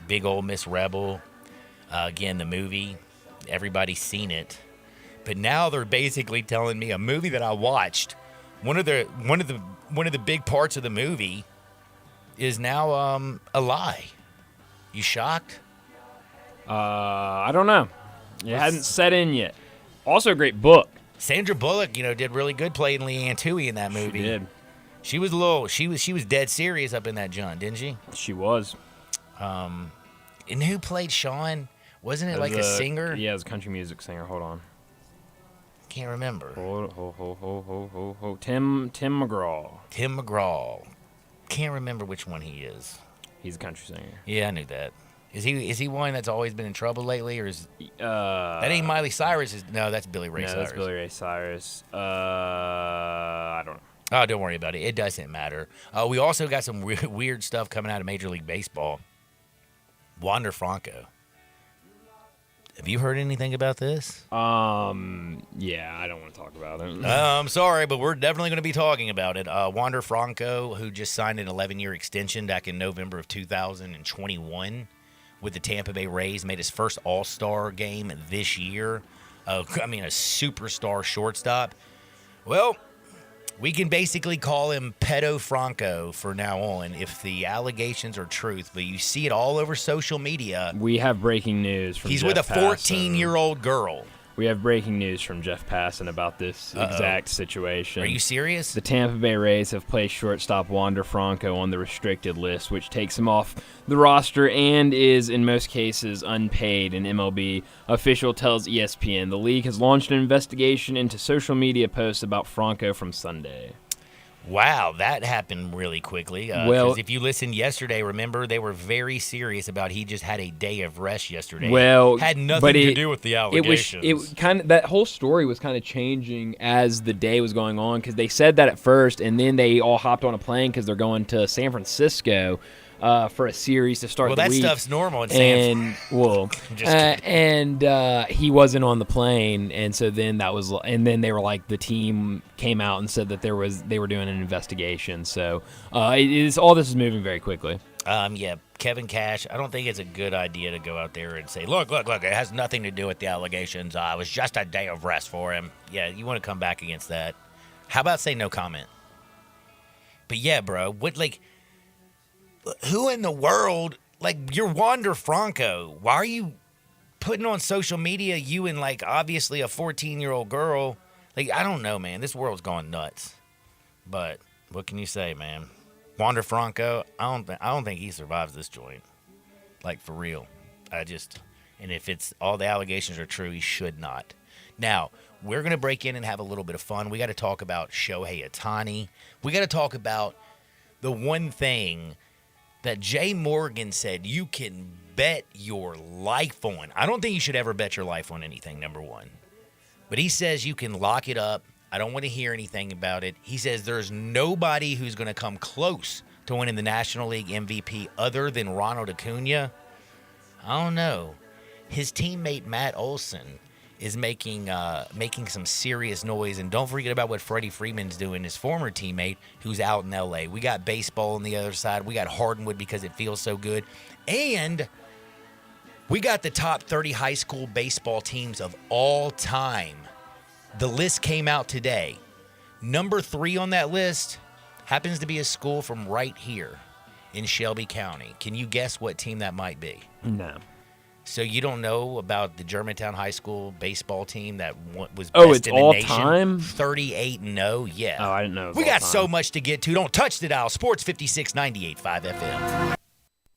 Big Ole Miss Rebel. Again, the movie, everybody's seen it. But now they're basically telling me a movie that I watched. One of the big parts of the movie is now a lie. You shocked? I don't know. It hasn't set in yet. Also, a great book. Sandra Bullock, did really good playing Leanne Toohey in that movie. She did. She was she was dead serious up in that joint, didn't she? She was. And who played Sean? Wasn't it like a singer? Yeah, it was a country music singer. Hold on. Can't remember. Tim McGraw. Tim McGraw. Can't remember which one he is. He's a country singer. Yeah, I knew that. Is he one that's always been in trouble lately, or is that ain't Miley Cyrus? No, that's Billy Ray Cyrus. That's Billy Ray Cyrus. I don't know. Oh, don't worry about it. It doesn't matter. We also got some weird stuff coming out of Major League Baseball. Wander Franco. Have you heard anything about this? Yeah, I don't want to talk about it. I'm sorry, but we're definitely going to be talking about it. Wander Franco, who just signed an 11-year extension back in November of 2021 with the Tampa Bay Rays, made his first All-Star game this year. A superstar shortstop. Well, we can basically call him Pedo Franco for now on if the allegations are truth, but you see it all over social media. We have breaking news from He's Jeff with a Passan. 14-year-old girl. We have breaking news from Jeff Passan about this exact situation. Are you serious? The Tampa Bay Rays have placed shortstop Wander Franco on the restricted list, which takes him off the roster and is, in most cases, unpaid. An MLB official tells ESPN the league has launched an investigation into social media posts about Franco from Sunday. Wow, that happened really quickly. Well, if you listened yesterday, remember, they were very serious about he just had a day of rest yesterday. Well, had nothing to do with the allegations. It kind of, that whole story was kind of changing as the day was going on, because they said that at first, and then they all hopped on a plane because they're going to San Francisco for a series to start the week. Well, that stuff's normal in San And he wasn't on the plane, and so then then they were like, the team came out and said that they were doing an investigation. So all this is moving very quickly. Yeah, Kevin Cash, I don't think it's a good idea to go out there and say, look, it has nothing to do with the allegations. It was just a day of rest for him. Yeah, you want to come back against that. How about say no comment? But yeah, bro, who in the world, you're Wander Franco. Why are you putting on social media you and, obviously a 14-year-old girl? I don't know, man. This world's gone nuts. But what can you say, man? Wander Franco, I don't think he survives this joint. For real. And if it's all the allegations are true, he should not. Now, we're going to break in and have a little bit of fun. We got to talk about Shohei Ohtani. We got to talk about the one thing that Jay Morgan said you can bet your life on. I don't think you should ever bet your life on anything, number one. But he says you can lock it up. I don't want to hear anything about it. He says there's nobody who's going to come close to winning the National League MVP other than Ronald Acuna. I don't know. His teammate Matt Olson is making some serious noise. And don't forget about what Freddie Freeman's doing, his former teammate who's out in L.A. We got baseball on the other side. We got Hardwood because it feels so good. And we got the top 30 high school baseball teams of all time. The list came out today. Number 3 on that list happens to be a school from right here in Shelby County. Can you guess what team that might be? No. So you don't know about the Germantown High School baseball team that was best it's in the all nation? time? 38-0, yeah. Oh, I didn't know. We got so much to get to. Don't touch the dial. Sports 56 98.5 FM.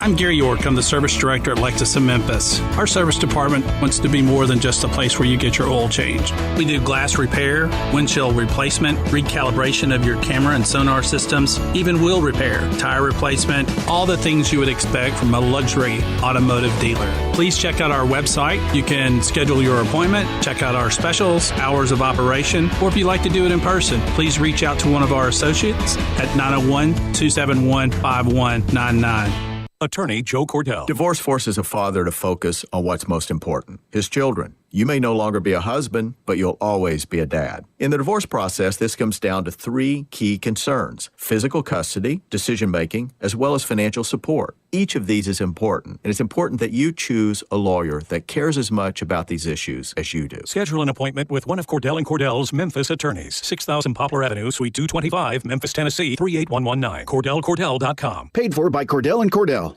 I'm Gary York. I'm the service director at Lexus of Memphis. Our service department wants to be more than just a place where you get your oil changed. We do glass repair, windshield replacement, recalibration of your camera and sonar systems, even wheel repair, tire replacement, all the things you would expect from a luxury automotive dealer. Please check out our website. You can schedule your appointment, check out our specials, hours of operation, or if you'd like to do it in person, please reach out to one of our associates at 901-271-5199. Attorney Joe Cordell. Divorce forces a father to focus on what's most important, his children. You may no longer be a husband, but you'll always be a dad. In the divorce process, this comes down to 3 key concerns: physical custody, decision-making, as well as financial support. Each of these is important, and it's important that you choose a lawyer that cares as much about these issues as you do. Schedule an appointment with one of Cordell & Cordell's Memphis attorneys. 6000 Poplar Avenue, Suite 225, Memphis, Tennessee, 38119. CordellCordell.com. Paid for by Cordell & Cordell.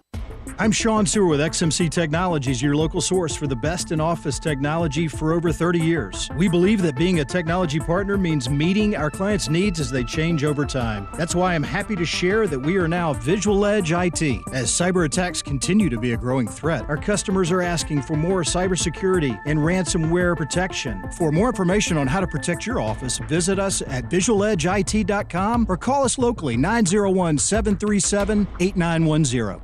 I'm Sean Sewer with XMC Technologies, your local source for the best in office technology for over 30 years. We believe that being a technology partner means meeting our clients' needs as they change over time. That's why I'm happy to share that we are now Visual Edge IT. As cyber attacks continue to be a growing threat, our customers are asking for more cybersecurity and ransomware protection. For more information on how to protect your office, visit us at visualedgeit.com or call us locally 901-737-8910.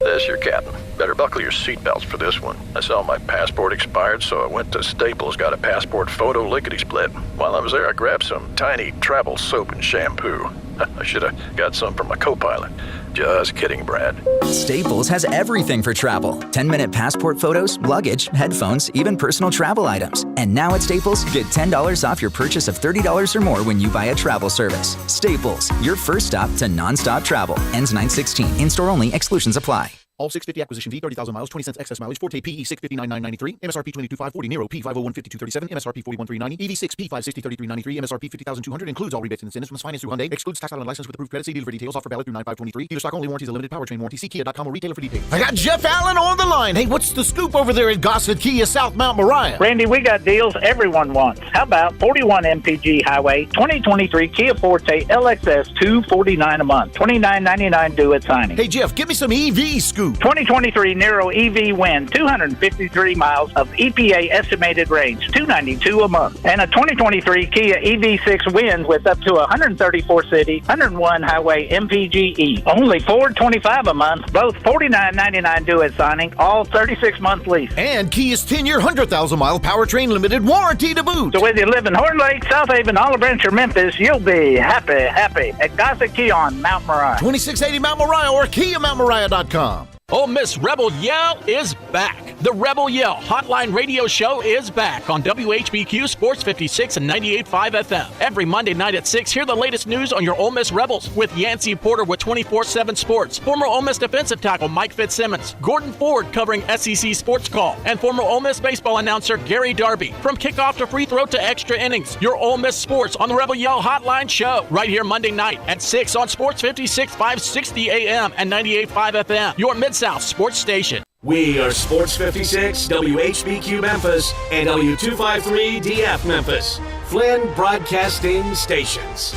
This your captain. Better buckle your seatbelts for this one. I saw my passport expired, so I went to Staples, got a passport photo lickety-split. While I was there, I grabbed some tiny travel soap and shampoo. I should have got some for my co-pilot. Just kidding, Brad. Staples has everything for travel. 10-minute passport photos, luggage, headphones, even personal travel items. And now at Staples, get $10 off your purchase of $30 or more when you buy a travel service. Staples, your first stop to nonstop travel. Ends 9/16. In-store only. Exclusions apply. All 650 acquisition fee, 30,000 miles, 20 cents excess mileage, Forte PE 659,993, MSRP 22,540, Nero P 501,5237, MSRP 41,390, EV6 P 560, 3393, MSRP 50,200, includes all rebates and incentives, must finance through Hyundai, excludes tax title and license with approved credit. See dealer for details, offer valid through 9/5/23. Dealer stock only, warranties a limited powertrain warranty. See Kia.com or retailer for details. I got Jeff Allen on the line. Hey, what's the scoop over there at Gossett Kia South Mount Moriah? Randy, we got deals everyone wants. How about 41 MPG Highway, 2023 Kia Forte LXS, $249 a month, $29.99 due at signing. Hey, Jeff, give me some EV scoop. 2023 Nero EV Win, 253 miles of EPA estimated range, $292 a month. And a 2023 Kia EV6 Win with up to 134 city, 101 highway MPGE. Only $425 a month, both $49.99 due at signing, all 36-month lease. And Kia's 10-year, 100,000-mile powertrain limited warranty to boot. So whether you live in Horn Lake, South Haven, Olive Branch, or Memphis, you'll be happy at Gossett Kia on Mount Moriah. 2680 Mount Moriah or KiaMountMoriah.com. Ole Miss Rebel Yell is back. The Rebel Yell Hotline Radio Show is back on WHBQ Sports 56 and 98.5 FM. Every Monday night at 6, hear the latest news on your Ole Miss Rebels with Yancey Porter with 24/7 Sports, former Ole Miss defensive tackle Mike Fitzsimmons, Gordon Ford covering SEC Sports Call, and former Ole Miss baseball announcer Gary Darby. From kickoff to free throw to extra innings, your Ole Miss Sports on the Rebel Yell Hotline Show right here Monday night at 6 on Sports 56, 560 AM and 98.5 FM. Your Mid-South Sports Station. We are Sports 56, WHBQ Memphis, and W253 DF Memphis. Flynn Broadcasting Stations.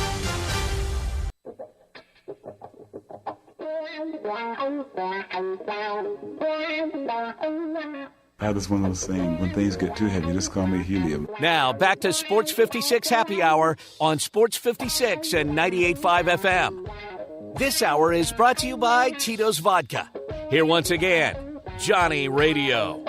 That is one of those things. When things get too heavy, just call me helium. Now, back to Sports 56 Happy Hour on Sports 56 and 98.5 FM. This hour is brought to you by Tito's Vodka. Here once again, Johnny Radio.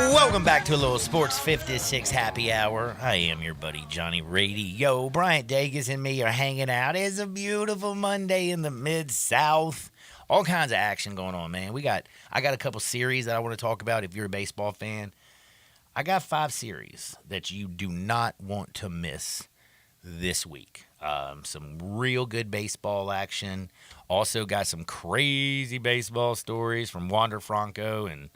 Welcome back to a little Sports 56 Happy Hour. I am your buddy Johnny Radio. Bryant Dacus and me are hanging out. It's a beautiful Monday in the Mid-South. All kinds of action going on, man. I got a couple series that I want to talk about if you're a baseball fan. I got 5 series that you do not want to miss this week. Some real good baseball action. Also got some crazy baseball stories from Wander Franco and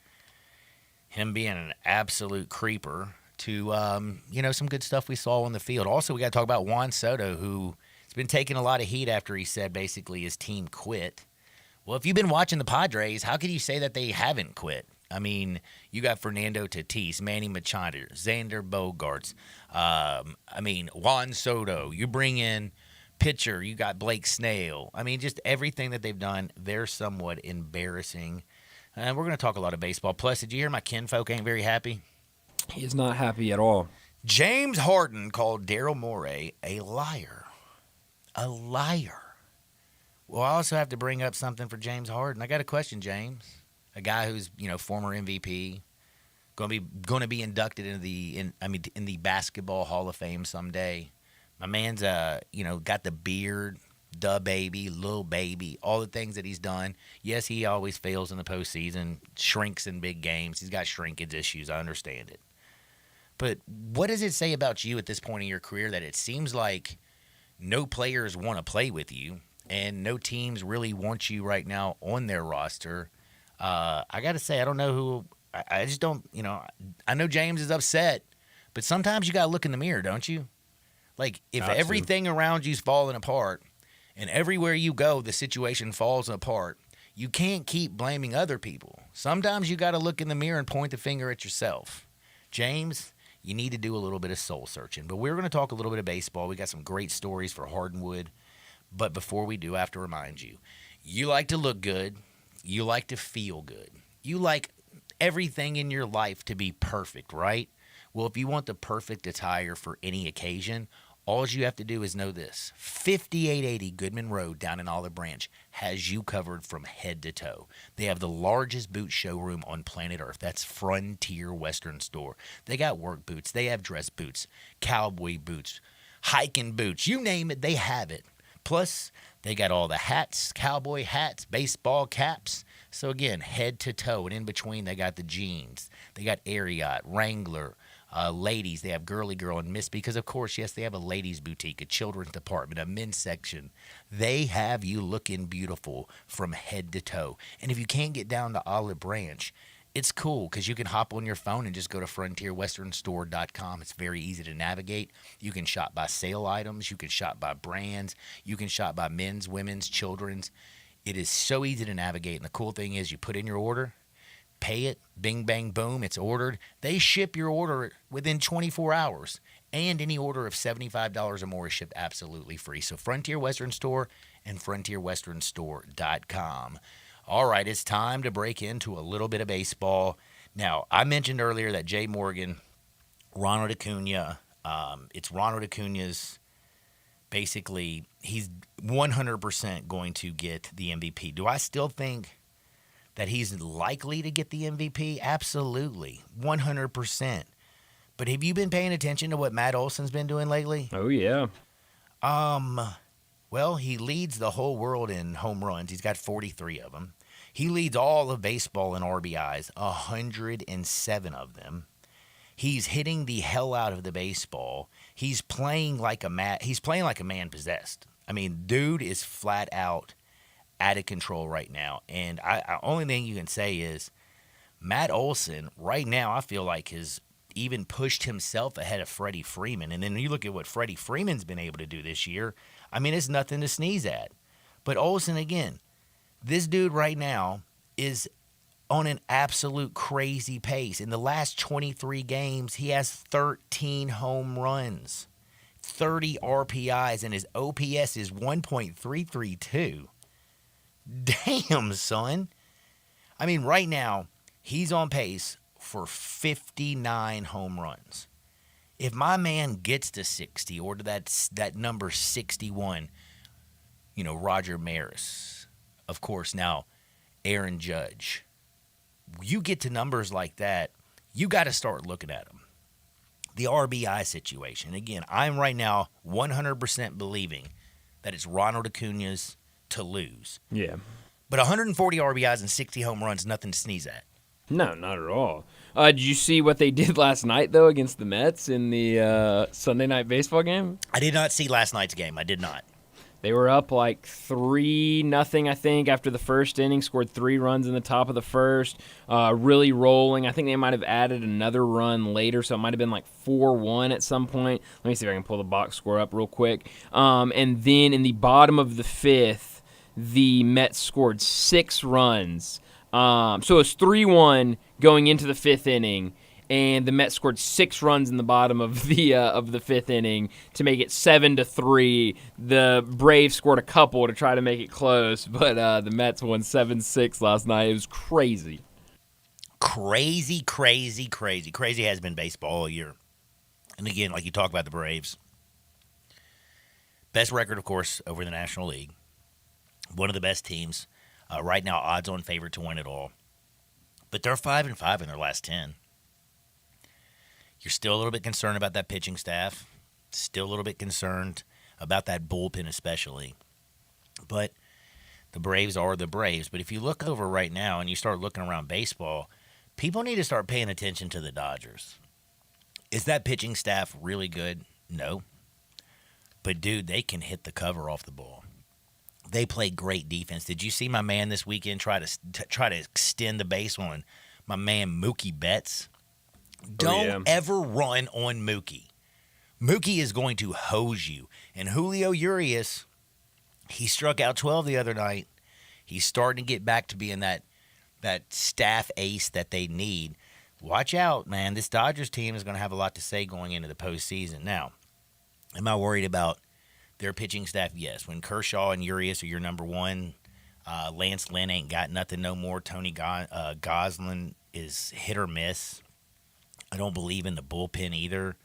him being an absolute creeper to, some good stuff we saw on the field. Also, we got to talk about Juan Soto, who has been taking a lot of heat after he said basically his team quit. Well, if you've been watching the Padres, how can you say that they haven't quit? I mean, you got Fernando Tatis, Manny Machado, Xander Bogaerts. Juan Soto. You bring in pitcher, you got Blake Snell. I mean, just everything that they've done, they're somewhat embarrassing. And we're going to talk a lot of baseball. Plus, did you hear my kinfolk ain't very happy? He is not happy at all. James Harden called Daryl Morey a liar. A liar. Well, I also have to bring up something for James Harden. I got a question, James. A guy who's, former MVP, going to be inducted into the Basketball Hall of Fame someday. My man's, got the beard, the baby, little baby, all the things that he's done. Yes, he always fails in the postseason, shrinks in big games. He's got shrinkage issues. I understand it. But what does it say about you at this point in your career that it seems like no players want to play with you and no teams really want you right now on their roster? I got to say, I don't know who – I just don't – I know James is upset, but sometimes you got to look in the mirror, don't you? Like, if everything around you's falling apart and everywhere you go the situation falls apart, you can't keep blaming other people. Sometimes you got to look in the mirror and point the finger at yourself. James, you need to do a little bit of soul searching. But we're going to talk a little bit of baseball. We got some great stories for Hardwood. But before we do, I have to remind you, you like to look good. You like to feel good. You like everything in your life to be perfect, right? Well, if you want the perfect attire for any occasion, all you have to do is know this. 5880 Goodman Road down in Olive Branch has you covered from head to toe. They have the largest boot showroom on planet Earth. That's Frontier Western Store. They got work boots. They have dress boots, cowboy boots, hiking boots. You name it, they have it. Plus, they got all the hats, cowboy hats, baseball caps. So, again, head to toe. And in between, they got the jeans. They got Ariat, Wrangler. Ladies, they have Girly Girl and Miss, because, of course, yes, they have a ladies' boutique, a children's department, a men's section. They have you looking beautiful from head to toe. And if you can't get down to Olive Branch, it's cool because you can hop on your phone and just go to frontierwesternstore.com. It's very easy to navigate. You can shop by sale items. You can shop by brands. You can shop by men's, women's, children's. It is so easy to navigate. And the cool thing is you put in your order, pay it, bing, bang, boom, it's ordered. They ship your order within 24 hours. And any order of $75 or more is shipped absolutely free. So Frontier Western Store and frontierwesternstore.com. All right, it's time to break into a little bit of baseball. Now, I mentioned earlier that Jay Morgan, Ronald Acuna, it's Ronald Acuna's basically, he's 100% going to get the MVP. Do I still think that he's likely to get the MVP? Absolutely, 100%. But have you been paying attention to what Matt Olson's been doing lately? Oh, yeah. Well, he leads the whole world in home runs. He's got 43 of them. He leads all of baseball in RBIs, 107 of them. He's hitting the hell out of the baseball. He's playing like a man possessed. I mean, dude is flat out of control right now. And I only thing you can say is Matt Olson right now, I feel like has even pushed himself ahead of Freddie Freeman. And then you look at what Freddie Freeman's been able to do this year. I mean, it's nothing to sneeze at. But Olson, again, this dude right now is on an absolute crazy pace. In the last 23 games, he has 13 home runs, 30 RPIs, and his OPS is 1.332. Damn, son. I mean, right now, he's on pace for 59 home runs. If my man gets to 60 or to that number 61, Roger Maris, of course, now Aaron Judge, you get to numbers like that, you got to start looking at them. The RBI situation, again, I'm right now 100% believing that it's Ronald Acuna's to lose. Yeah. But 140 RBIs and 60 home runs, nothing to sneeze at. No, not at all. Did you see what they did last night, though, against the Mets in the Sunday night baseball game? I did not see last night's game. I did not. They were up like 3-0, I think, after the first inning, scored 3 runs in the top of the first, really rolling. I think they might have added another run later, so it might have been like 4-1 at some point. Let me see if I can pull the box score up real quick. And then in the bottom of the 5th, the Mets scored 6 runs. So it's 3-1 going into the 5th inning, and the Mets scored 6 runs in the bottom of the 5th inning to make it 7-3. The Braves scored a couple to try to make it close, but the Mets won 7-6 last night. It was crazy. Crazy has been baseball all year. And again, like you talk about the Braves, best record, of course, over the National League. One of the best teams. Right now, odds-on favorite to win it all. But they're 5-5 in their last 10. You're still a little bit concerned about that pitching staff. Still a little bit concerned about that bullpen especially. But the Braves are the Braves. But if you look over right now and you start looking around baseball, people need to start paying attention to the Dodgers. Is that pitching staff really good? No. But, dude, they can hit the cover off the ball. They play great defense. Did you see my man this weekend try to extend the base on my man Mookie Betts? Don't ever run on Mookie. Mookie is going to hose you. And Julio Urias, he struck out 12 the other night. He's starting to get back to being that staff ace that they need. Watch out, man. This Dodgers team is going to have a lot to say going into the postseason. Now, am I worried about their pitching staff? Yes. When Kershaw and Urias are your number one, Lance Lynn ain't got nothing no more. Tony Gonsolin is hit or miss. I don't believe in the bullpen either.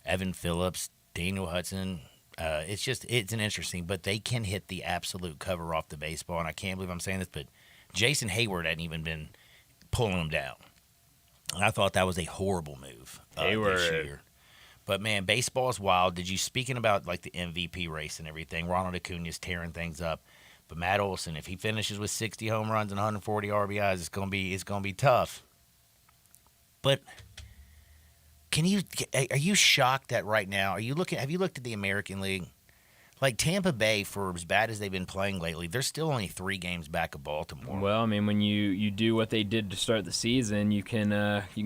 Evan Phillips, Daniel Hudson. It's an interesting, but they can hit the absolute cover off the baseball, and I can't believe I'm saying this, but Jason Hayward hadn't even been pulling them down. And I thought that was a horrible move this year. But, man, baseball's wild. Speaking about, like, the MVP race and everything, Ronald Acuna's tearing things up. But Matt Olson, if he finishes with 60 home runs and 140 RBIs, it's gonna be tough. But are you shocked that right now, have you looked at the American League? Like Tampa Bay, for as bad as they've been playing lately, they're still only 3 games back of Baltimore. Well, I mean, when you do what they did to start the season, you can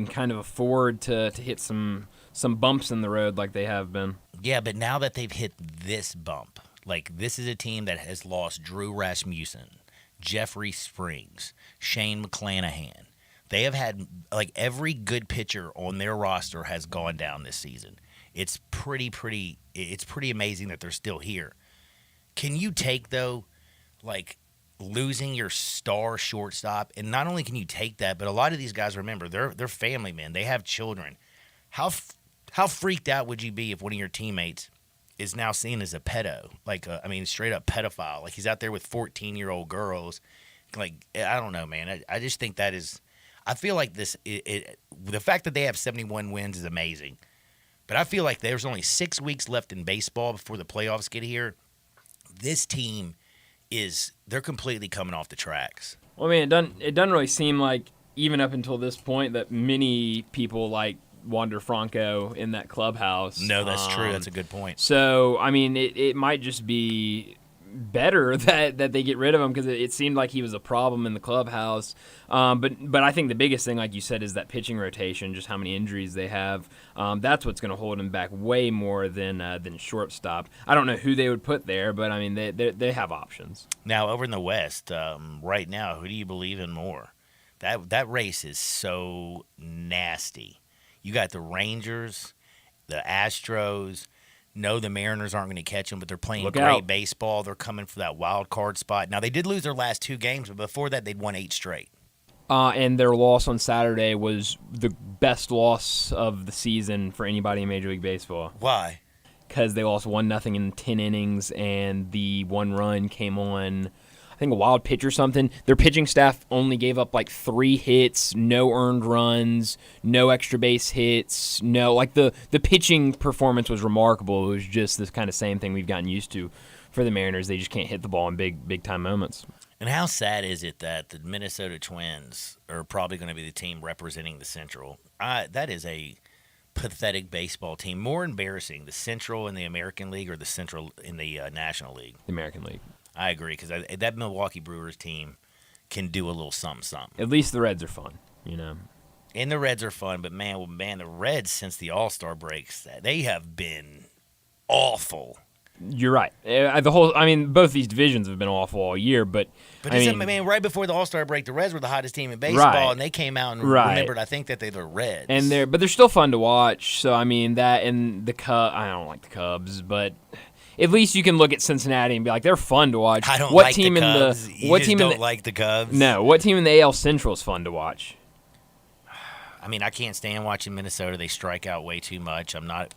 kind of afford to hit some bumps in the road like they have been. Yeah, but now that they've hit this bump, like this is a team that has lost Drew Rasmussen, Jeffrey Springs, Shane McClanahan. They have had, like, every good pitcher on their roster has gone down this season. It's pretty amazing that they're still here. Can you take, though, like, losing your star shortstop? And not only can you take that, but a lot of these guys, remember, they're family men. They have children. How freaked out would you be if one of your teammates is now seen as a pedo? Like, straight up pedophile. Like, he's out there with 14-year-old girls. Like, I don't know, man. I just think that is – I feel like the fact that they have 71 wins is amazing. But I feel like there's only 6 weeks left in baseball before the playoffs get here. This team they're completely coming off the tracks. Well, I mean, it doesn't really seem like, even up until this point, that many people like Wander Franco in that clubhouse. No, that's true. That's a good point. So, I mean, it might just be better that they get rid of him, because it seemed like he was a problem in the clubhouse. But I think the biggest thing, like you said, is that pitching rotation, just how many injuries they have. That's what's going to hold him back way more than shortstop. I don't know who they would put there, but I mean they have options. Now over in the West, right now, who do you believe in more? That race is so nasty. You got the Rangers, the Astros. No, the Mariners aren't going to catch them, but they're playing great baseball. They're coming for that wild card spot. Now, they did lose their last 2 games, but before that, they'd won 8 straight. And their loss on Saturday was the best loss of the season for anybody in Major League Baseball. Why? Because they lost 1-0 in 10 innings, and the 1 run came on, I think, a wild pitch or something. Their pitching staff only gave up like 3 hits, no earned runs, no extra base hits, the pitching performance was remarkable. It was just this kind of same thing we've gotten used to for the Mariners. They just can't hit the ball in big time moments. And how sad is it that the Minnesota Twins are probably going to be the team representing the Central? That is a pathetic baseball team. More embarrassing, the Central in the American League or the Central in the National League? The American League. I agree, because that Milwaukee Brewers team can do a little something. At least the Reds are fun, you know. And the Reds are fun, but man, the Reds, since the All-Star breaks, they have been awful. You're right. Both these divisions have been awful all year, but right before the All-Star break, the Reds were the hottest team in baseball, and they came out and remembered, I think, that they're the Reds. But they're still fun to watch. So I mean, that and the Cubs. I don't like the Cubs, but at least you can look at Cincinnati and be like, they're fun to watch. I don't like the Cubs. You don't like the Cubs? No. What team in the AL Central is fun to watch? I mean, I can't stand watching Minnesota. They strike out way too much. I'm not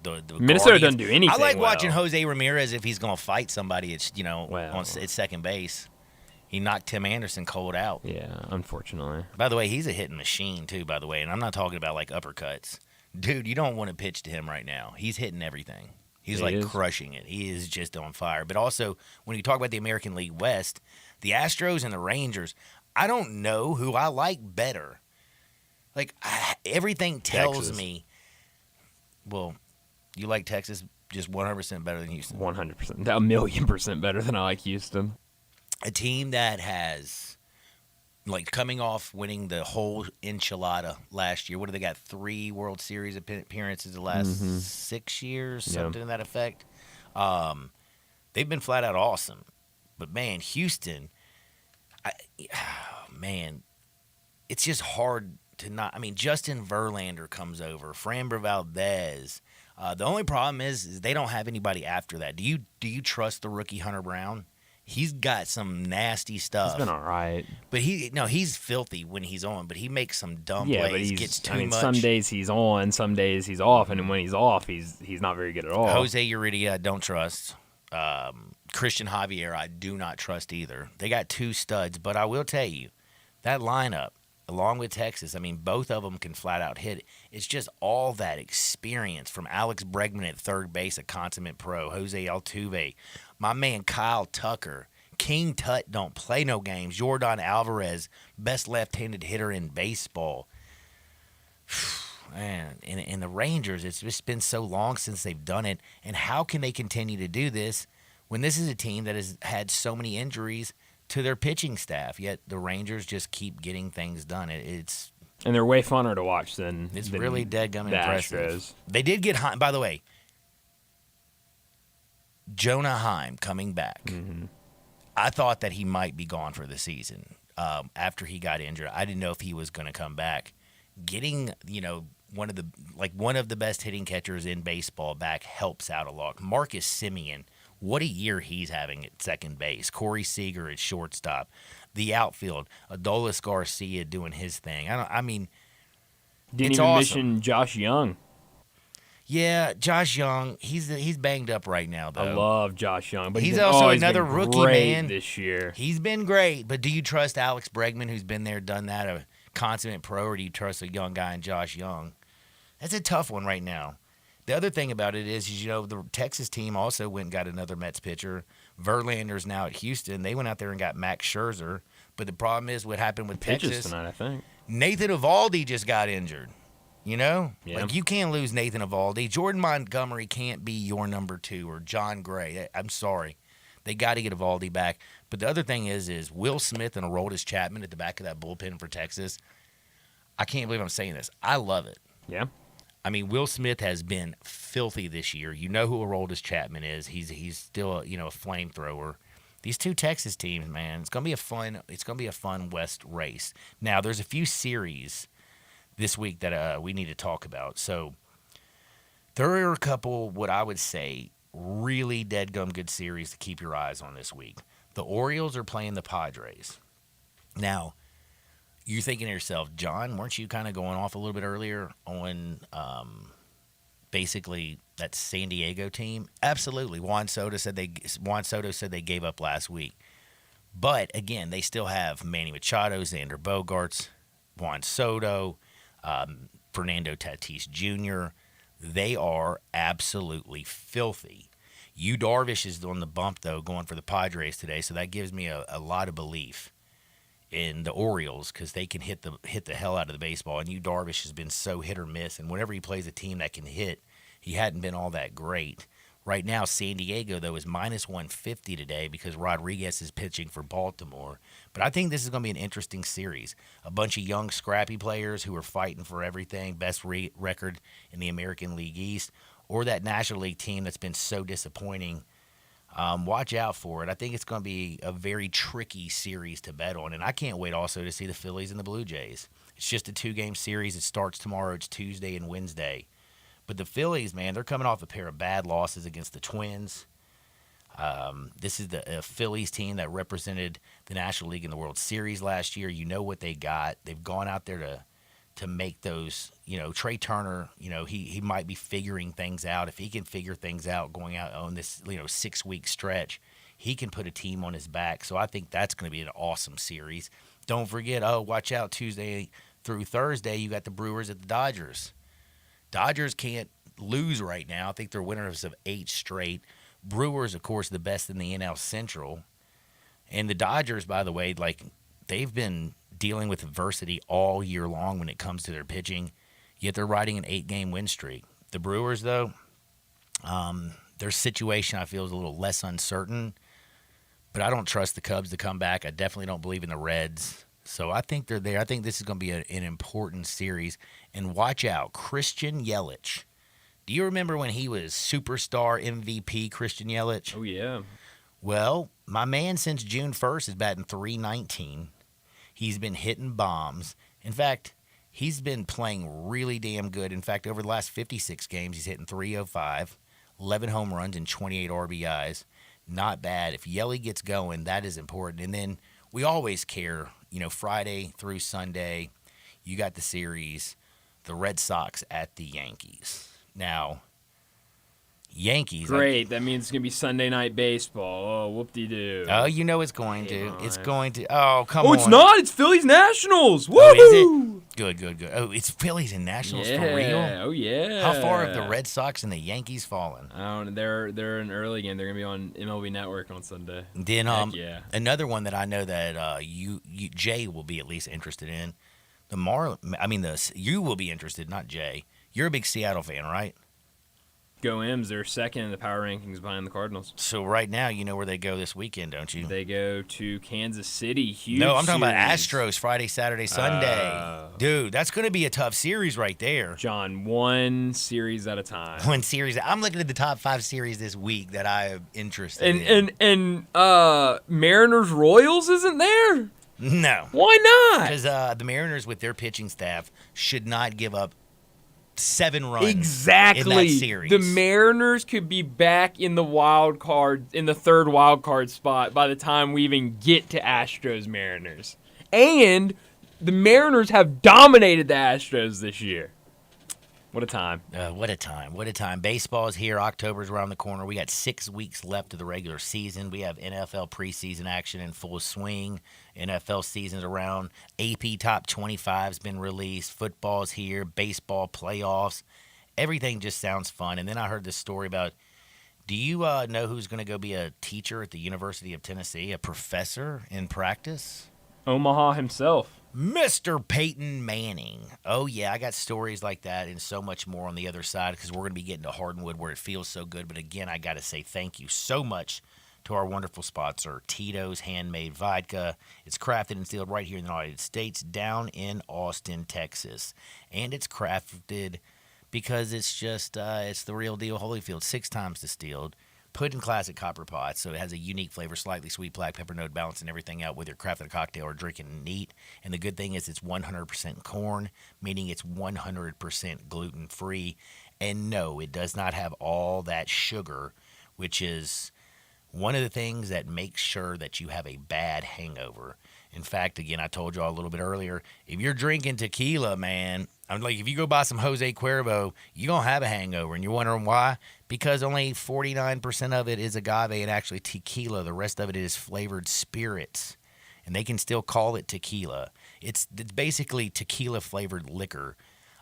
the Minnesota doesn't do anything. I like watching Jose Ramirez if he's going to fight somebody. It's on second base. He knocked Tim Anderson cold out. Yeah, unfortunately. By the way, he's a hitting machine too. By the way, and I'm not talking about like uppercuts. Dude, you don't want to pitch to him right now. He's hitting everything. He's crushing it. He is just on fire. But also, when you talk about the American League West, the Astros and the Rangers, I don't know who I like better. Like, everything tells me, well, you like Texas just 100% better than Houston. 100%. 1,000,000% better than I like Houston. A team that has, like, coming off winning the whole enchilada last year. What do they got? 3 World Series appearances the last 6 years, something to that effect. They've been flat out awesome. But, man, Houston, it's just hard to not. I mean, Justin Verlander comes over, Framber Valdez. The only problem is they don't have anybody after that. Do you trust the rookie Hunter Brown? He's got some nasty stuff. He's been all right. But he's filthy when he's on, but he makes some dumb plays. But he gets too much. Some days he's on, some days he's off, and when he's off, he's not very good at all. Jose Urrutia, I don't trust. Christian Javier, I do not trust either. They got 2 studs, but I will tell you, that lineup, along with Texas, I mean, both of them can flat out hit it. It's just all that experience from Alex Bregman at third base, a consummate pro, Jose Altuve, my man Kyle Tucker, King Tut don't play no games, Jordan Alvarez, best left-handed hitter in baseball. Man, and the Rangers, it's just been so long since they've done it, and how can they continue to do this when this is a team that has had so many injuries to their pitching staff, yet the Rangers just keep getting things done. And they're way funner to watch than really deadgum impressive. Astros. They did get Heim, by the way. Jonah Heim coming back. Mm-hmm. I thought that he might be gone for the season after he got injured. I didn't know if he was going to come back. Getting one of the best hitting catchers in baseball back helps out a lot. Marcus Semien. What a year he's having at second base. Corey Seager at shortstop. The outfield, Adolis Garcia doing his thing. Didn't it's even awesome. mention Josh Young. Yeah, Josh Young. He's banged up right now, though. I love Josh Young, but he's also another been rookie great man this year. He's been great, but do you trust Alex Bregman, who's been there, done that, a consummate pro, or do you trust a young guy in Josh Young? That's a tough one right now. The other thing about it is, the Texas team also went and got another Mets pitcher. Verlander's now at Houston. They went out there and got Max Scherzer. But the problem is what happened with Texas tonight, I think. Nathan Eovaldi just got injured. Yeah. Like, you can't lose Nathan Eovaldi. Jordan Montgomery can't be your number 2, or John Gray. I'm sorry. They got to get Eovaldi back. But the other thing is Will Smith and Aroldis Chapman at the back of that bullpen for Texas. I can't believe I'm saying this. I love it. Yeah. I mean, Will Smith has been filthy this year. You know who Aroldis Chapman is. He's still a flamethrower. These 2 Texas teams, man, it's gonna be a fun West race. Now, there's a few series this week that we need to talk about. So there are a couple, what I would say, really deadgum good series to keep your eyes on this week. The Orioles are playing the Padres. Now, you're thinking to yourself, John, weren't you kind of going off a little bit earlier on basically that San Diego team? Absolutely. Juan Soto said they gave up last week. But, again, they still have Manny Machado, Xander Bogaerts, Juan Soto, Fernando Tatis Jr. They are absolutely filthy. Yu Darvish is on the bump, though, going for the Padres today, so that gives me a lot of belief in the Orioles, because they can hit the hell out of the baseball. And Yu Darvish has been so hit or miss, and whenever he plays a team that can hit, he hadn't been all that great. Right now, San Diego, though, is minus 150 today because Rodriguez is pitching for Baltimore. But I think this is going to be an interesting series. A bunch of young, scrappy players who are fighting for everything, best record in the American League East, or that National League team that's been so disappointing. Watch out for it. I think it's going to be a very tricky series to bet on, and I can't wait also to see the Phillies and the Blue Jays. It's just a 2-game series. It starts tomorrow. It's Tuesday and Wednesday. But the Phillies, man, they're coming off a pair of bad losses against the Twins. This is the Phillies team that represented the National League in the World Series last year. You know what they got. They've gone out there to make those, Trey Turner, he might be figuring things out. If he can figure things out going out on this, 6-week stretch, he can put a team on his back. So I think that's going to be an awesome series. Don't forget, watch out, Tuesday through Thursday, you got the Brewers at the Dodgers. Dodgers can't lose right now. I think they're winners of 8 straight. Brewers, of course, the best in the NL Central. And the Dodgers, by the way, like, they've been dealing with adversity all year long when it comes to their pitching, yet they're riding an 8-game win streak. The Brewers, though, their situation, I feel, is a little less uncertain, but I don't trust the Cubs to come back. I definitely don't believe in the Reds. So I think they're there. I think this is going to be an important series. And watch out, Christian Yelich. Do you remember when he was superstar MVP Christian Yelich? Oh, yeah. Well, my man since June 1st is batting .319. He's been hitting bombs. In fact, he's been playing really damn good. In fact, over the last 56 games, he's hitting .305, 11 home runs, and 28 RBIs. Not bad. If Yelly gets going, that is important. And then we always care, Friday through Sunday, you got the series, the Red Sox at the Yankees. Now, Yankees. Great. That means it's going to be Sunday Night Baseball. Oh, whoop-de-doo. Oh, it's going to. It's going to. Oh, come on. Oh, it's not. It's Phillies Nationals. Woo! Oh, is it? Good. Oh, it's Phillies and Nationals for real? Oh, yeah. How far have the Red Sox and the Yankees fallen? I don't know. They're an early game. They're going to be on MLB Network on Sunday. Then another one that I know that Jay will be at least interested in. You will be interested, not Jay. You're a big Seattle fan, right? Go M's. They're second in the power rankings behind the Cardinals. So right now, you know where they go this weekend, don't you? They go to Kansas City. Huge No, I'm talking series. about Astros Friday, Saturday, Sunday. Dude, that's going to be a tough series right there. John, one series at a time. One series. I'm looking at the top 5 series this week that I am interested in. And Mariners Royals isn't there? No. Why not? Because the Mariners, with their pitching staff, should not give up 7 runs exactly. in that series. The Mariners could be back in the third wild card spot by the time we even get to Astros Mariners. And the Mariners have dominated the Astros this year. What a time. What a time. Baseball is here. October's around the corner. We got 6 weeks left of the regular season. We have NFL preseason action in full swing. NFL season's around. AP Top 25's been released. Football's here. Baseball playoffs. Everything just sounds fun. And then I heard this story about, do you know who's going to go be a teacher at the University of Tennessee, a professor in practice? Omaha himself. Mr. Peyton Manning. Oh, yeah, I got stories like that and so much more on the other side because we're going to be getting to Hardwood where it feels so good. But again, I got to say thank you so much to our wonderful sponsor, Tito's Handmade Vodka. It's crafted and sealed right here in the United States, down in Austin, Texas. And it's crafted because it's just, it's the real deal Holyfield, 6 times distilled. Put in classic copper pots, so it has a unique flavor, slightly sweet, black pepper note, balancing everything out, whether you're crafting a cocktail or drinking neat. And the good thing is it's 100% corn, meaning it's 100% gluten-free. And no, it does not have all that sugar, which is one of the things that makes sure that you have a bad hangover. In fact, again, I told y'all a little bit earlier, if you're drinking tequila, man, I'm like, if you go buy some Jose Cuervo, you're going to have a hangover. And you're wondering why? Because only 49% of it is agave and actually tequila. The rest of it is flavored spirits. And they can still call it tequila. It's basically tequila-flavored liquor.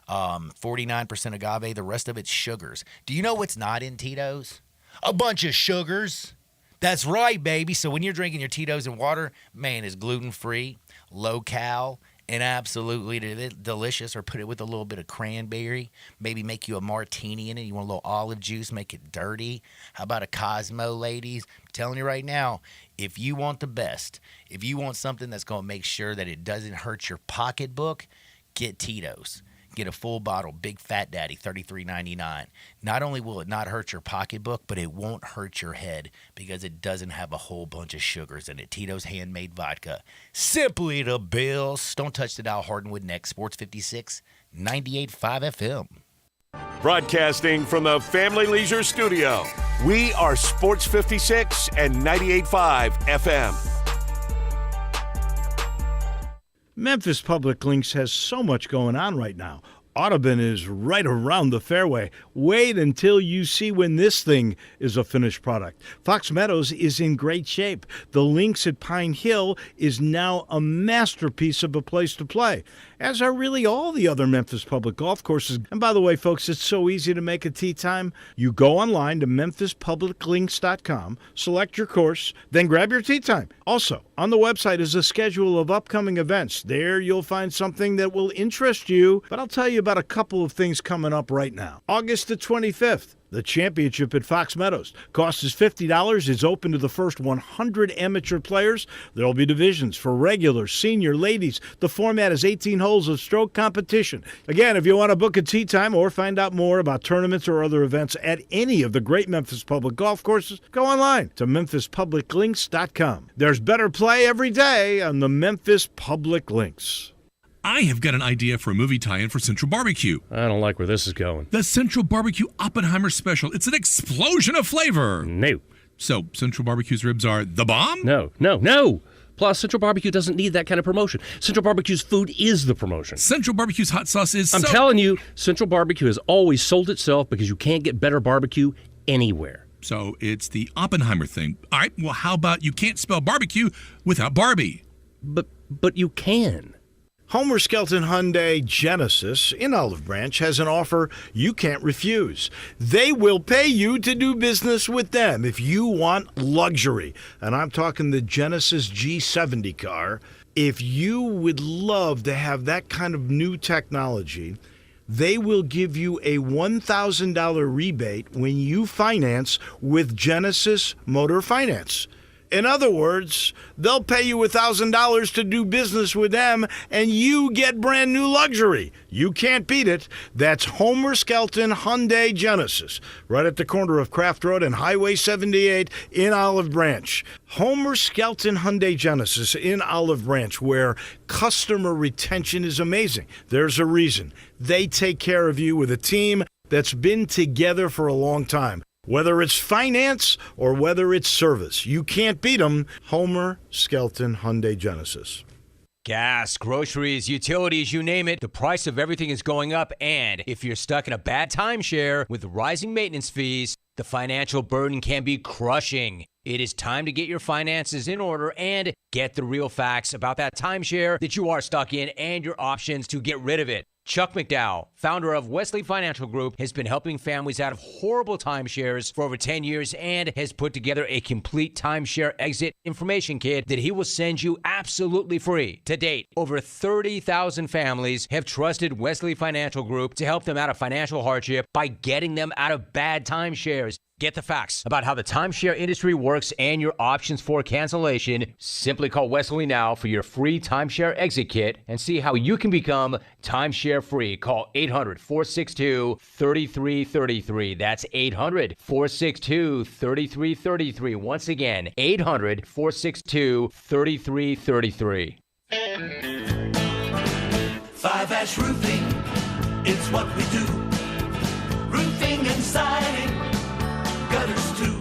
49% agave. The rest of it's sugars. Do you know what's not in Tito's? A bunch of sugars. That's right, baby. So when you're drinking your Tito's and water, man, it's gluten-free, low-cal, and absolutely delicious. Or put it with a little bit of cranberry. Maybe make you a martini in it. You want a little olive juice, make it dirty. How about a Cosmo, ladies? I'm telling you right now, if you want the best, if you want something that's going to make sure that it doesn't hurt your pocketbook, get Tito's. Get a full bottle, Big Fat Daddy, $33.99. Not only will it not hurt your pocketbook, but it won't hurt your head because it doesn't have a whole bunch of sugars in it. Tito's Handmade Vodka. Simply the Bills. Don't touch the dial. Hardwood next. Sports 56, 98.5 FM. Broadcasting from the Family Leisure Studio, we are Sports 56 and 98.5 FM. Memphis Public Links has so much going on right now. Audubon is right around the fairway. Wait until you see when this thing is a finished product. Fox Meadows is in great shape. The links at Pine Hill is now a masterpiece of a place to play, as are really all the other Memphis public golf courses. And by the way, folks, it's so easy to make a tee time. You go online to memphispubliclinks.com, select your course, then grab your tee time. Also, on the website is a schedule of upcoming events. There you'll find something that will interest you, but I'll tell you about a couple of things coming up right now. August the 25th. The championship at Fox Meadows. Cost is $50. It's open to the first 100 amateur players. There will be divisions for regular, senior, ladies. The format is 18 holes of stroke competition. Again, if you want to book a tee time or find out more about tournaments or other events at any of the great Memphis public golf courses, go online to memphispubliclinks.com. There's better play every day on the Memphis Public Links. I have got an idea for a movie tie-in for Central Barbecue. I don't like where this is going. The Central Barbecue Oppenheimer Special. It's an explosion of flavor. No. So, Central Barbecue's ribs are the bomb? No. Plus, Central Barbecue doesn't need that kind of promotion. Central Barbecue's food is the promotion. Central Barbecue's hot sauce is I'm telling you, Central Barbecue has always sold itself because you can't get better barbecue anywhere. So, it's the Oppenheimer thing. All right, well, how about you can't spell barbecue without Barbie? But you can. Homer Skelton Hyundai Genesis in Olive Branch has an offer you can't refuse. They will pay you to do business with them if you want luxury. And I'm talking the Genesis G70 car. If you would love to have that kind of new technology, they will give you a $1,000 rebate when you finance with Genesis Motor Finance. In other words, they'll pay you $1,000 to do business with them, and you get brand new luxury. You can't beat it. That's Homer Skelton Hyundai Genesis, right at the corner of Craft Road and Highway 78 in Olive Branch. Homer Skelton Hyundai Genesis in Olive Branch, where customer retention is amazing. There's a reason. They take care of you with a team that's been together for a long time. Whether it's finance or whether it's service, you can't beat them. Homer Skelton Hyundai Genesis. Gas, groceries, utilities, you name it, the price of everything is going up. And if you're stuck in a bad timeshare with rising maintenance fees, the financial burden can be crushing. It is time to get your finances in order and get the real facts about that timeshare that you are stuck in and your options to get rid of it. Chuck McDowell, founder of Wesley Financial Group, has been helping families out of horrible timeshares for over 10 years and has put together a complete timeshare exit information kit that he will send you absolutely free. To date, over 30,000 families have trusted Wesley Financial Group to help them out of financial hardship by getting them out of bad timeshares. Get the facts about how the timeshare industry works and your options for cancellation. Simply call Wesley now for your free timeshare exit kit and see how you can become timeshare free. Call 800-462-3333. That's 800-462-3333. Once again, 800-462-3333. 5-Ash Roofing, it's what we do. Roofing and siding, gutters too.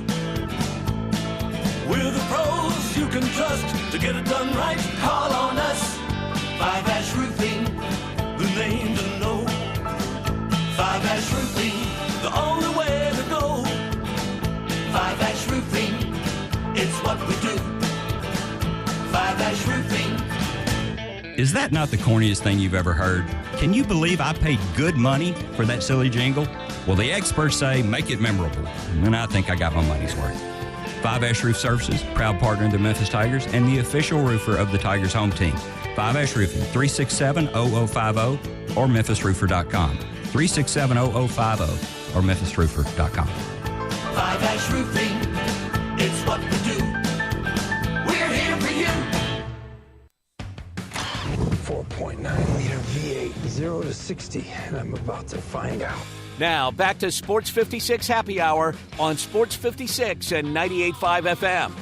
We're the pros you can trust to get it done right. Call on us. 5-Ash Roofing, the name to know. 5-Ash Roofing, the only way to go. 5-Ash Roofing, it's what we do. 5-Ash Roofing. Is that not the corniest thing you've ever heard? Can you believe I paid good money for that silly jingle? Well, the experts say make it memorable, and I think I got my money's worth. 5-Ash Roof Services, proud partner of the Memphis Tigers and the official roofer of the Tigers home team. 5-Ash Roofing, 367-0050 or memphisroofer.com. 367-0050 or memphisroofer.com. 5-Ash Roofing, it's what we do. We're here for you. 4.9-liter V8, 0 to 60, and I'm about to find out. Now, back to Sports 56 Happy Hour on Sports 56 and 98.5 FM.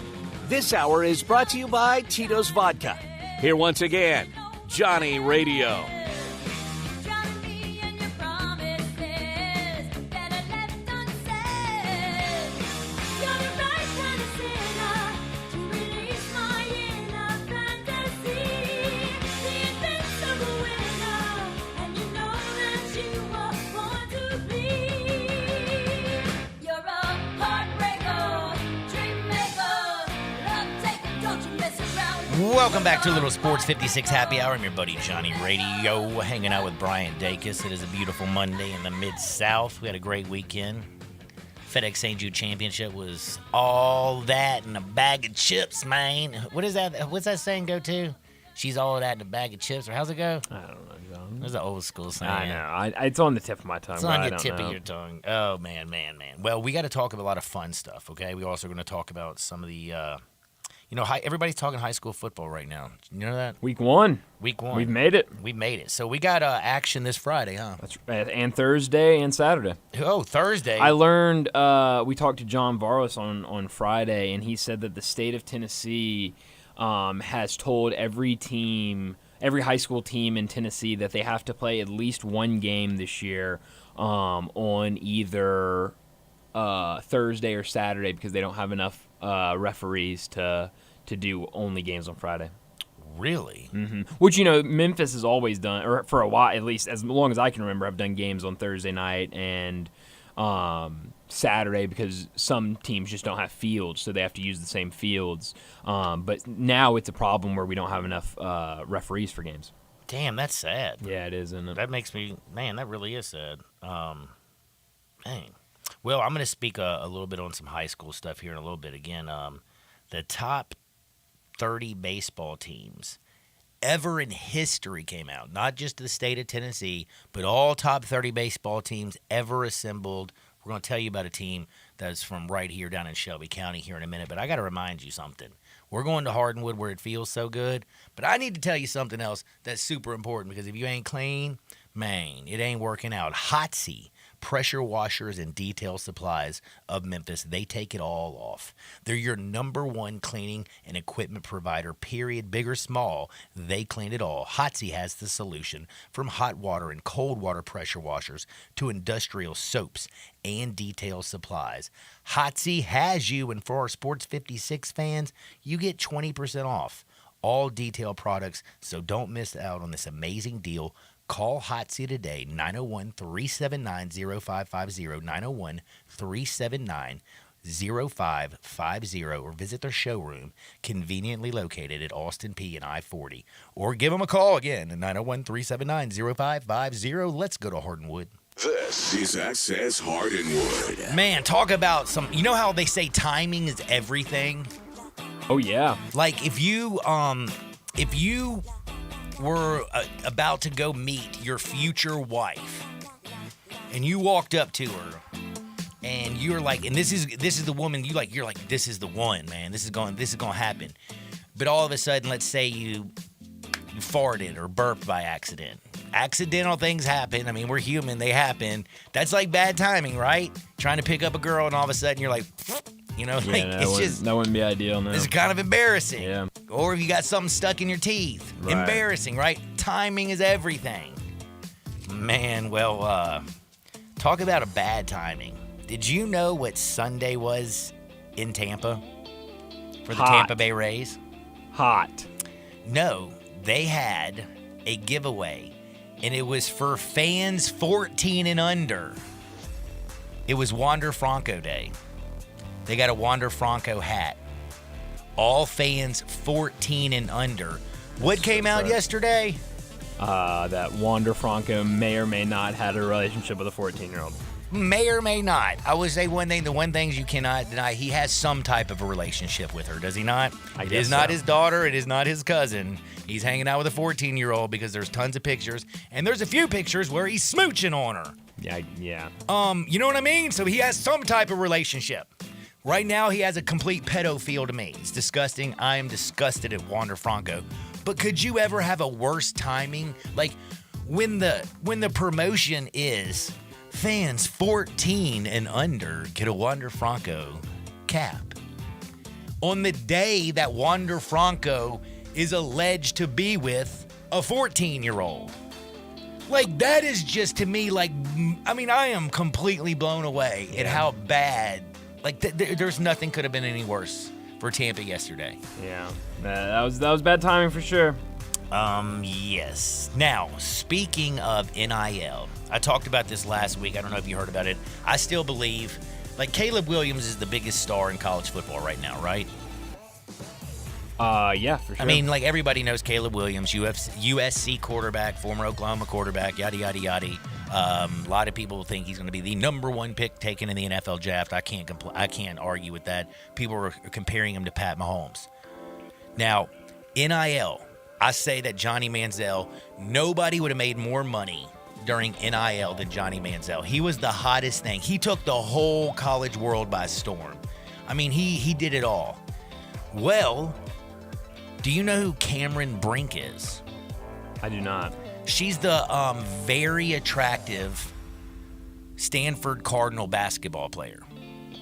This hour is brought to you by Tito's Vodka. Here once again, Johnny Radio. Welcome back to a little Sports 56 Happy Hour. I'm your buddy Johnny Radio, hanging out with Brian Dacus. It is a beautiful Monday in the Mid-South. We had a great weekend. FedEx St. Jude Championship was all that and a bag of chips, man. What is that? What's that saying go to? She's all that in a bag of chips, or how's it go? I don't know, John. That's an old school saying. I know. It's on the tip of my tongue. It's on your tip of your tongue. Oh, man. Well, we got to talk about a lot of fun stuff, okay? We're also going to talk about some of the, everybody's talking high school football right now. You know that? Week one. Week one. We've made it. We made it. So we got action this Friday, huh? That's right. And Thursday and Saturday. Oh, Thursday. I learned, we talked to John Varlas on Friday, and he said that the state of Tennessee has told every high school team in Tennessee that they have to play at least one game this year on either Thursday or Saturday because they don't have enough referees to do only games on Friday. Really? Mm-hmm. Which, Memphis has always done, or for a while, at least as long as I can remember, I've done games on Thursday night and Saturday because some teams just don't have fields, so they have to use the same fields. But now it's a problem where we don't have enough referees for games. Damn, that's sad. Yeah, it is, isn't it? That makes me, man, that really is sad. Dang. Well, I'm going to speak a little bit on some high school stuff here in a little bit. Again, the top 30 baseball teams ever in history came out. Not just the state of Tennessee, but all top 30 baseball teams ever assembled. We're going to tell you about a team that's from right here down in Shelby County here in a minute. But I got to remind you something. We're going to Hardinwood where it feels so good. But I need to tell you something else that's super important because if you ain't clean, man, it ain't working out. Hotsy Pressure Washers and Detail Supplies of Memphis, they take it all off. They're your number one cleaning and equipment provider, period. Big or small, they clean it all. Hotsy has the solution from hot water and cold water pressure washers to industrial soaps and detail supplies. Hotsy has you, and for our Sports 56 fans, you get 20% off all detail products, so don't miss out on this amazing deal. Call Hotsy today, 901-379-0550, 901-379-0550, or visit their showroom, conveniently located at Austin P and I-40. Or give them a call again at 901-379-0550. Let's go to Hardinwood. This is Access Hardinwood. Man, talk about some, you know how they say timing is everything? Oh, yeah. Like, if you were about to go meet your future wife, and you walked up to her, and you're like, and this is the woman you're like, this is the one, man. This is going to happen. But all of a sudden, let's say you farted or burped by accident. Accidental things happen. I mean, we're human. They happen. That's like bad timing, right? Trying to pick up a girl, and all of a sudden you're like, that wouldn't be ideal. No. It's kind of embarrassing. Yeah. Or if you got something stuck in your teeth. Right. Embarrassing, right? Timing is everything. Man, well, talk about a bad timing. Did you know what Sunday was in Tampa for the Tampa Bay Rays? Hot. No, they had a giveaway, and it was for fans 14 and under. It was Wander Franco Day. They got a Wander Franco hat. All fans 14 and under. What came out yesterday? That Wander Franco may or may not had a relationship with a 14-year-old. May or may not. I would say one thing, the one thing you cannot deny, he has some type of a relationship with her, does he not? It is not his daughter. It is not his cousin. He's hanging out with a 14-year-old because there's tons of pictures, and there's a few pictures where he's smooching on her. Yeah. You know what I mean? So he has some type of relationship. Right now, he has a complete pedophile to me. It's disgusting. I am disgusted at Wander Franco. But could you ever have a worse timing? Like, when the promotion is fans 14 and under get a Wander Franco cap. On the day that Wander Franco is alleged to be with a 14-year-old. Like, that is just, to me, like, I mean, I am completely blown away at how bad. Like, there's nothing could have been any worse for Tampa yesterday. Yeah, that was bad timing for sure. Yes. Now, speaking of NIL, I talked about this last week. I don't know if you heard about it. I still believe, like, Caleb Williams is the biggest star in college football right now, right? Yeah, for sure. I mean, like everybody knows Caleb Williams, USC quarterback, former Oklahoma quarterback, yada, yada, yada. A lot of people think he's going to be the number one pick taken in the NFL draft. I can't argue with that. People are comparing him to Pat Mahomes. Now, NIL, I say that Johnny Manziel, nobody would have made more money during NIL than Johnny Manziel. He was the hottest thing. He took the whole college world by storm. I mean, he did it all. Well, do you know who Cameron Brink is? I do not. She's the very attractive Stanford Cardinal basketball player.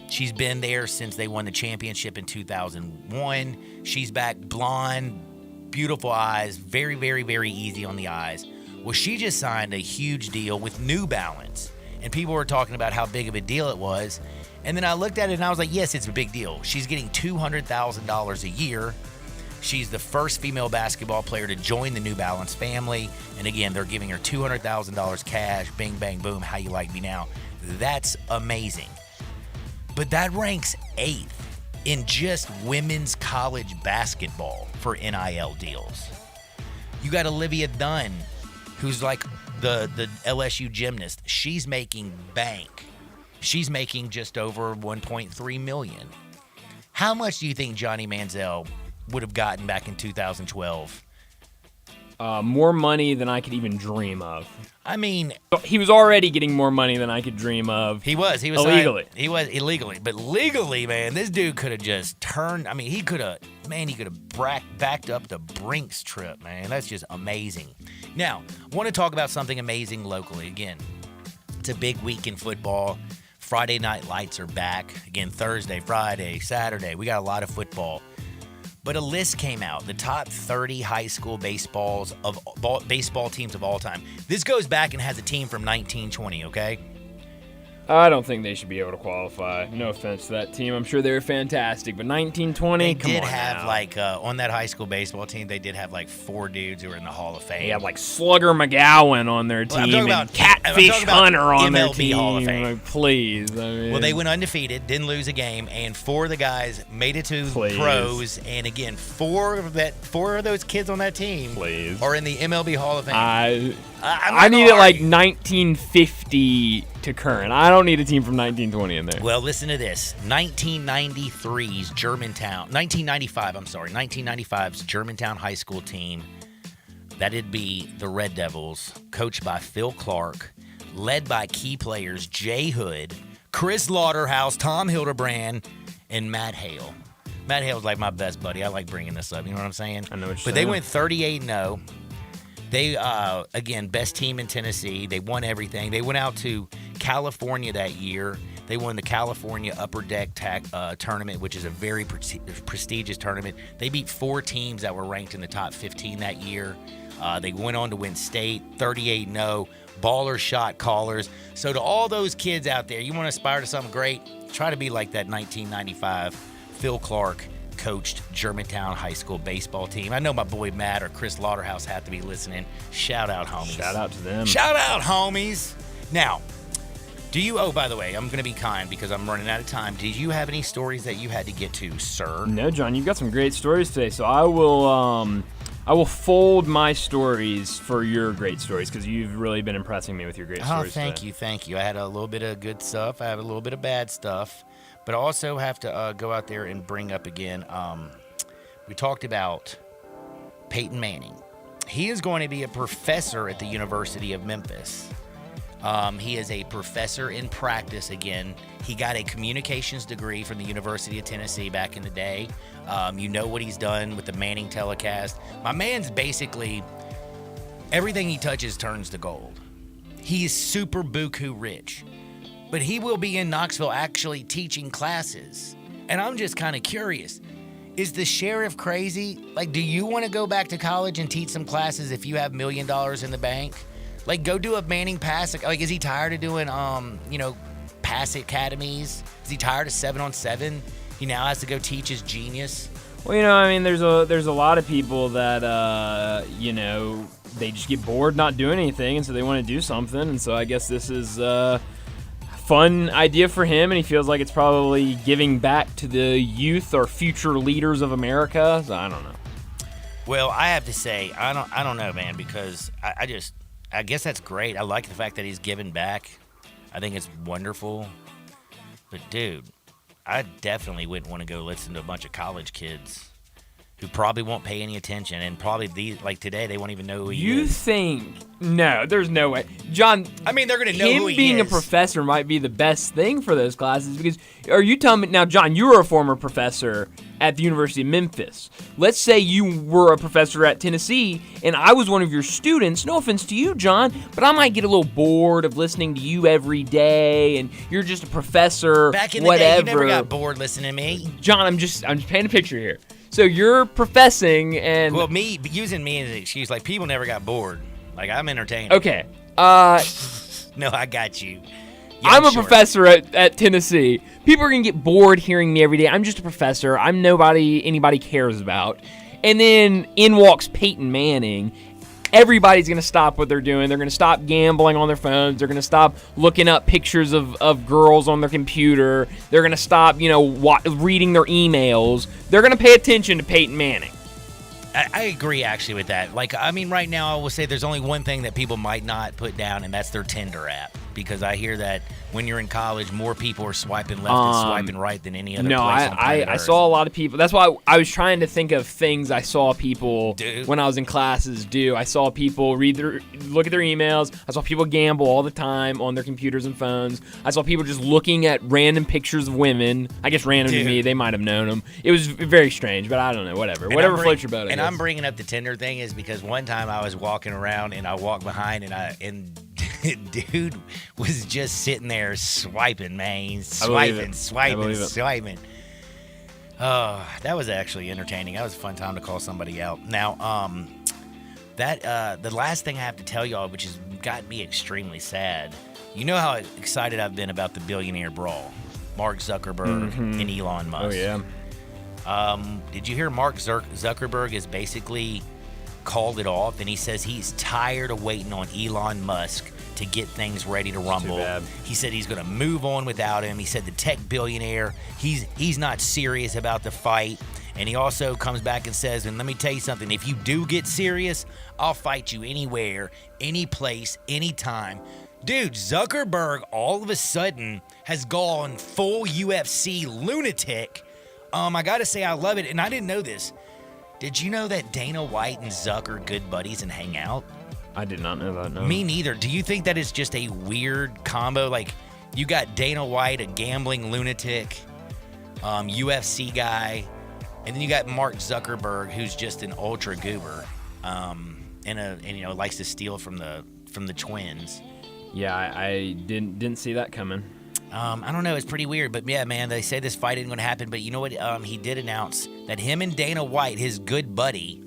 She's been there since they won the championship in 2001. She's back, blonde, beautiful eyes, very, very, very easy on the eyes. Well, she just signed a huge deal with New Balance, and people were talking about how big of a deal it was. And then I looked at it and I was like, yes, it's a big deal. She's getting $200,000 a year. She's the first female basketball player to join the New Balance family. And again, they're giving her $200,000 cash. Bing, bang, boom. How you like me now? That's amazing. But that ranks 8th in just women's college basketball for NIL deals. You got Olivia Dunn, who's like the LSU gymnast. She's making bank. She's making just over $1.3 million. How much do you think Johnny Manziel would have gotten back in 2012? More money than I could even dream of. I mean, he was already getting more money than I could dream of. He was illegally. He was illegally, but legally, man, this dude could have just turned. I mean, he could have backed up the Brinks trip, man. That's just amazing. Now, I want to talk about something amazing locally. Again, it's a big week in football. Friday night lights are back. Again, Thursday, Friday, Saturday. We got a lot of football. But a list came out, the top 30 high school baseball teams of all time. This goes back and has a team from 1920, okay? I don't think they should be able to qualify. No offense to that team. I'm sure they were fantastic, but 1920, they come did on have now. like on that high school baseball team, they did have like 4 dudes who were in the Hall of Fame. They had like Slugger McGowan on their team and Catfish Hunter on their team. Hall of Fame. Like, please, I mean. Well, they went undefeated, didn't lose a game, and 4 of the guys made it to pros. And again, 4 of those kids on that team are in the MLB Hall of Fame. I need it like 1950 to current. I don't need a team from 1920 in there. Well, listen to this. 1995's Germantown High School team. That'd be the Red Devils, coached by Phil Clark, led by key players Jay Hood, Chris Lauderhouse, Tom Hildebrand, and Matt Hale. Matt Hale's like my best buddy. I like bringing this up. You know what I'm saying? I know what you're saying. But they went 38-0. They, again, best team in Tennessee. They won everything. They went out to California that year. They won the California Upper Deck tournament, which is a very prestigious tournament. They beat 4 teams that were ranked in the top 15 that year. They went on to win state, 38-0, baller shot callers. So to all those kids out there, you want to aspire to something great, try to be like that 1995 Phil Clark coached Germantown High School baseball team. I know my boy Matt or Chris Lauderhouse have to be listening. Shout out, homies. Shout out to them. Shout out, homies. Now, by the way, I'm going to be kind because I'm running out of time. Did you have any stories that you had to get to, sir? No, John, you've got some great stories today, so I will fold my stories for your great stories because you've really been impressing me with your great stories today. Thank you. I had a little bit of good stuff. I have a little bit of bad stuff. But I also have to go out there and bring up again, we talked about Peyton Manning. He is going to be a professor at the University of Memphis. He is a professor in practice again. He got a communications degree from the University of Tennessee back in the day. You know what he's done with the Manning telecast. My man's basically, everything he touches turns to gold. He is super buku rich. But he will be in Knoxville actually teaching classes. And I'm just kind of curious. Is the sheriff crazy? Like, do you want to go back to college and teach some classes if you have $1 million in the bank? Like, go do a Manning pass. Like, is he tired of doing, pass academies? Is he tired of 7-on-7? He now has to go teach his genius. Well, there's a lot of people that, they just get bored not doing anything, and so they want to do something. And so I guess this is fun idea for him, and he feels like it's probably giving back to the youth or future leaders of America. So I don't know. Well, I have to say, I don't know, man, because I guess that's great. I like the fact that he's giving back. I think it's wonderful. But, dude, I definitely wouldn't want to go listen to a bunch of college kids who probably won't pay any attention, and probably like today, they won't even know who he is. You think? No, there's no way. John, I mean, they're going to know who he is. Him being a professor might be the best thing for those classes, because are you telling me now, John, you were a former professor at the University of Memphis. Let's say you were a professor at Tennessee, and I was one of your students. No offense to you, John, but I might get a little bored of listening to you every day, and you're just a professor. Back in the whatever. day, you never got bored listening to me. John, I'm just painting a picture here. So you're professing, and well, using me as an excuse, like people never got bored. Like I'm entertaining. Okay. No, I got you. Yeah, I'm a professor at Tennessee. People are gonna get bored hearing me every day. I'm just a professor. I'm nobody anybody cares about. And then in walks Peyton Manning. Everybody's going to stop what they're doing. They're going to stop gambling on their phones. They're going to stop looking up pictures of girls on their computer. They're going to stop, reading their emails. They're going to pay attention to Peyton Manning. I agree, actually, with that. Like, I mean, right now, I will say there's only one thing that people might not put down, and that's their Tinder app. Because I hear that when you're in college, more people are swiping left and swiping right than any other place on planet I Earth. saw a lot of people. That's why I was trying to think of things I saw people when I was in classes do. I saw people look at their emails. I saw people gamble all the time on their computers and phones. I saw people just looking at random pictures of women. I guess random to me. They might have known them. It was very strange, but I don't know. Whatever floats your boat. And I'm bringing up the Tinder thing is because one time I was walking around and I walked behind and dude was just sitting there swiping, man. Swiping. Oh, that was actually entertaining. That was a fun time to call somebody out. Now, the last thing I have to tell y'all, which has got me extremely sad, you know how excited I've been about the billionaire brawl. Mark Zuckerberg and Elon Musk. Oh, yeah. Did you hear Mark Zuckerberg has basically called it off, and he says he's tired of waiting on Elon Musk to get things ready to rumble. He said he's going to move on without him. He said the tech billionaire, he's not serious about the fight. And he also comes back and says, and let me tell you something, if you do get serious, I'll fight you anywhere, any place, anytime. Dude, Zuckerberg all of a sudden has gone full UFC lunatic. I got to say I love it, and I didn't know this. Did you know that Dana White and Zuck are good buddies and hang out? I did not know that, no. Me neither. Do you think that is just a weird combo? Like, you got Dana White, a gambling lunatic, UFC guy, and then you got Mark Zuckerberg, who's just an ultra goober, and likes to steal from the twins. Yeah, I didn't see that coming. I don't know. It's pretty weird. But, yeah, man, they say this fight isn't going to happen. But you know what? He did announce that him and Dana White, his good buddy,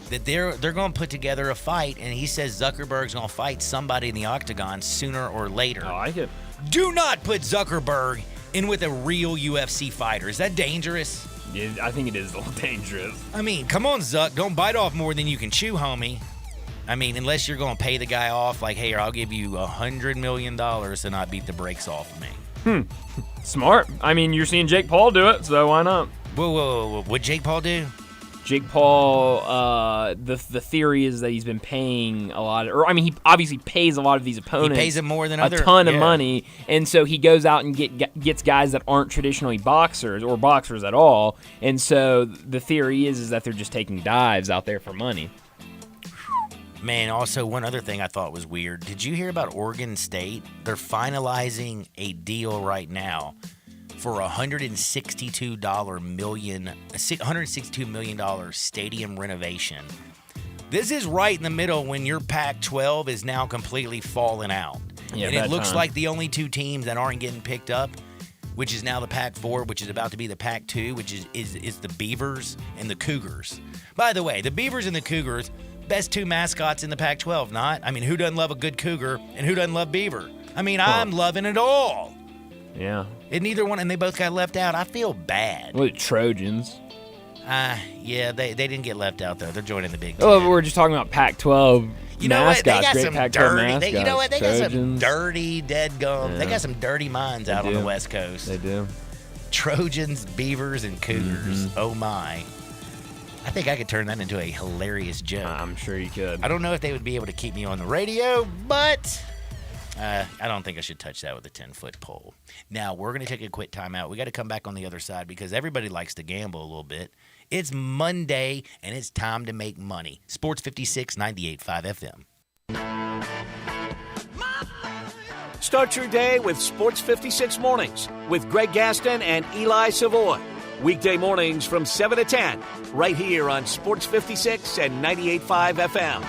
that they're going to put together a fight. And he says Zuckerberg's going to fight somebody in the octagon sooner or later. I like it. Do not put Zuckerberg in with a real UFC fighter. Is that dangerous? Yeah, I think it is a little dangerous. I mean, come on, Zuck. Don't bite off more than you can chew, homie. I mean, unless you're going to pay the guy off, like, hey, I'll give you $100 million to not beat the brakes off of me. Smart. I mean, you're seeing Jake Paul do it, so why not? Whoa. What'd Jake Paul do? Jake Paul, the theory is that he's been paying a lot, he obviously pays a lot of these opponents. He pays them more than a ton of money, and so he goes out and gets guys that aren't traditionally boxers or boxers at all, and so the theory is that they're just taking dives out there for money. Man, also one other thing I thought was weird. Did you hear about Oregon State? They're finalizing a deal right now for $162 million stadium renovation. This is right in the middle when your Pac-12 is now completely falling out. Yeah, and it looks like the only two teams that aren't getting picked up, which is now the Pac-4, which is about to be the Pac-2, which is the Beavers and the Cougars. By the way, the Beavers and the Cougars, best two mascots in the Pac-12, not? I mean, who doesn't love a good cougar and who doesn't love beaver? I mean, I'm loving it all. Yeah. And neither one, and they both got left out. I feel bad. Well, the Trojans. Yeah, they didn't get left out, though. They're joining the Big Ten. Oh, we're just talking about Pac-12. You know what? They got great some Pac-12 dirty. You know what? They got some Trojans. dirty dead gum. They Yeah. got some dirty minds out on the West Coast. They do. Trojans, Beavers, and Cougars. Oh my! I think I could turn that into a hilarious joke. I'm sure you could. I don't know if they would be able to keep me on the radio, but I don't think I should touch that with a 10-foot pole. Now, we're going to take a quick timeout. We got to come back on the other side because everybody likes to gamble a little bit. It's Monday, and it's time to make money. Sports 56, 98.5 FM. Start your day with Sports 56 Mornings with Greg Gaston and Eli Savoy. Weekday mornings from 7 to 10, right here on Sports 56 and 98.5 FM.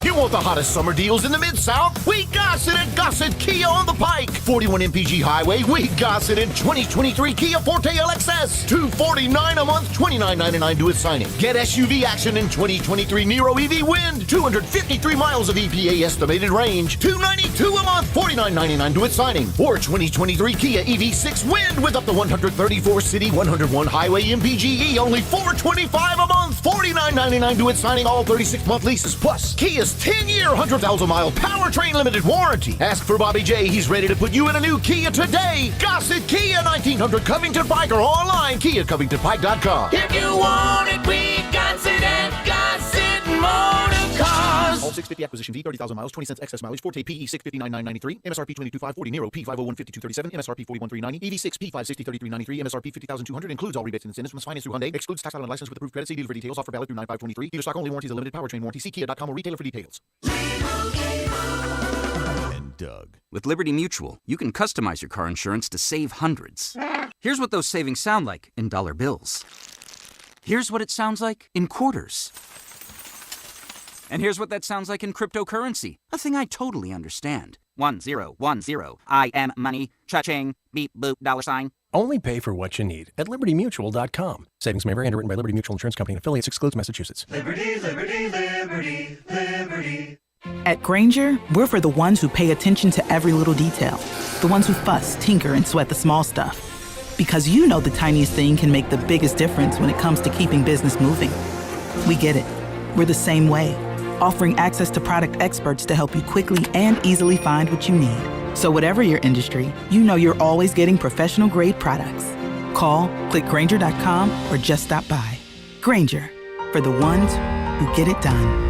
You want the hottest summer deals in the Mid-South? We got it at Gossett Kia on the Pike. 41 MPG Highway, we got it in 2023 Kia Forte LXS. $249 a month, $29.99 due at signing. Get SUV action in 2023 Nero EV Wind. 253 miles of EPA estimated range. $292 a month, $49.99 due at signing. Or 2023 Kia EV6 Wind with up to 134 city, 101 highway MPGE. Only $425 a month, $49.99 due at signing. All 36-month leases. Plus, Kia's 10-year, 100,000-mile powertrain limited warranty. Ask for Bobby J. He's ready to put you in a new Kia today. Gossett Kia, 1900 Covington Pike, or online, KiaCovingtonPike.com. If you want it, we got it at Gossett Motor Cars. All 650 acquisition fee, 30,000 miles, 20 cents excess mileage. Forte PE 659,993. MSRP 22,540. Nero P 501,5237. MSRP 41,390. EV6 P 560,3393. MSRP 50,200. Includes all rebates and incentives. Must finance through Hyundai. Excludes tax title and license with approved credit. See dealer for details. Offer valid through 9/5/23. Dealer stock only warranties. A limited powertrain warranty. See Kia.com or retailer for details. And Doug. With Liberty Mutual, you can customize your car insurance to save hundreds. Here's what those savings sound like in dollar bills. Here's what it sounds like in quarters. And here's what that sounds like in cryptocurrency, a thing I totally understand. 1010, I am money, cha-ching, beep boop, $sign. Only pay for what you need at LibertyMutual.com. Savings may vary. Underwritten by Liberty Mutual Insurance Company and affiliates. Excludes Massachusetts. Liberty, liberty, liberty, liberty. At Grainger, we're for the ones who pay attention to every little detail. The ones who fuss, tinker, and sweat the small stuff. Because you know the tiniest thing can make the biggest difference when it comes to keeping business moving. We get it. We're the same way. Offering access to product experts to help you quickly and easily find what you need. So whatever your industry, you know you're always getting professional-grade products. Call, click Grainger.com, or just stop by. Grainger, for the ones who get it done.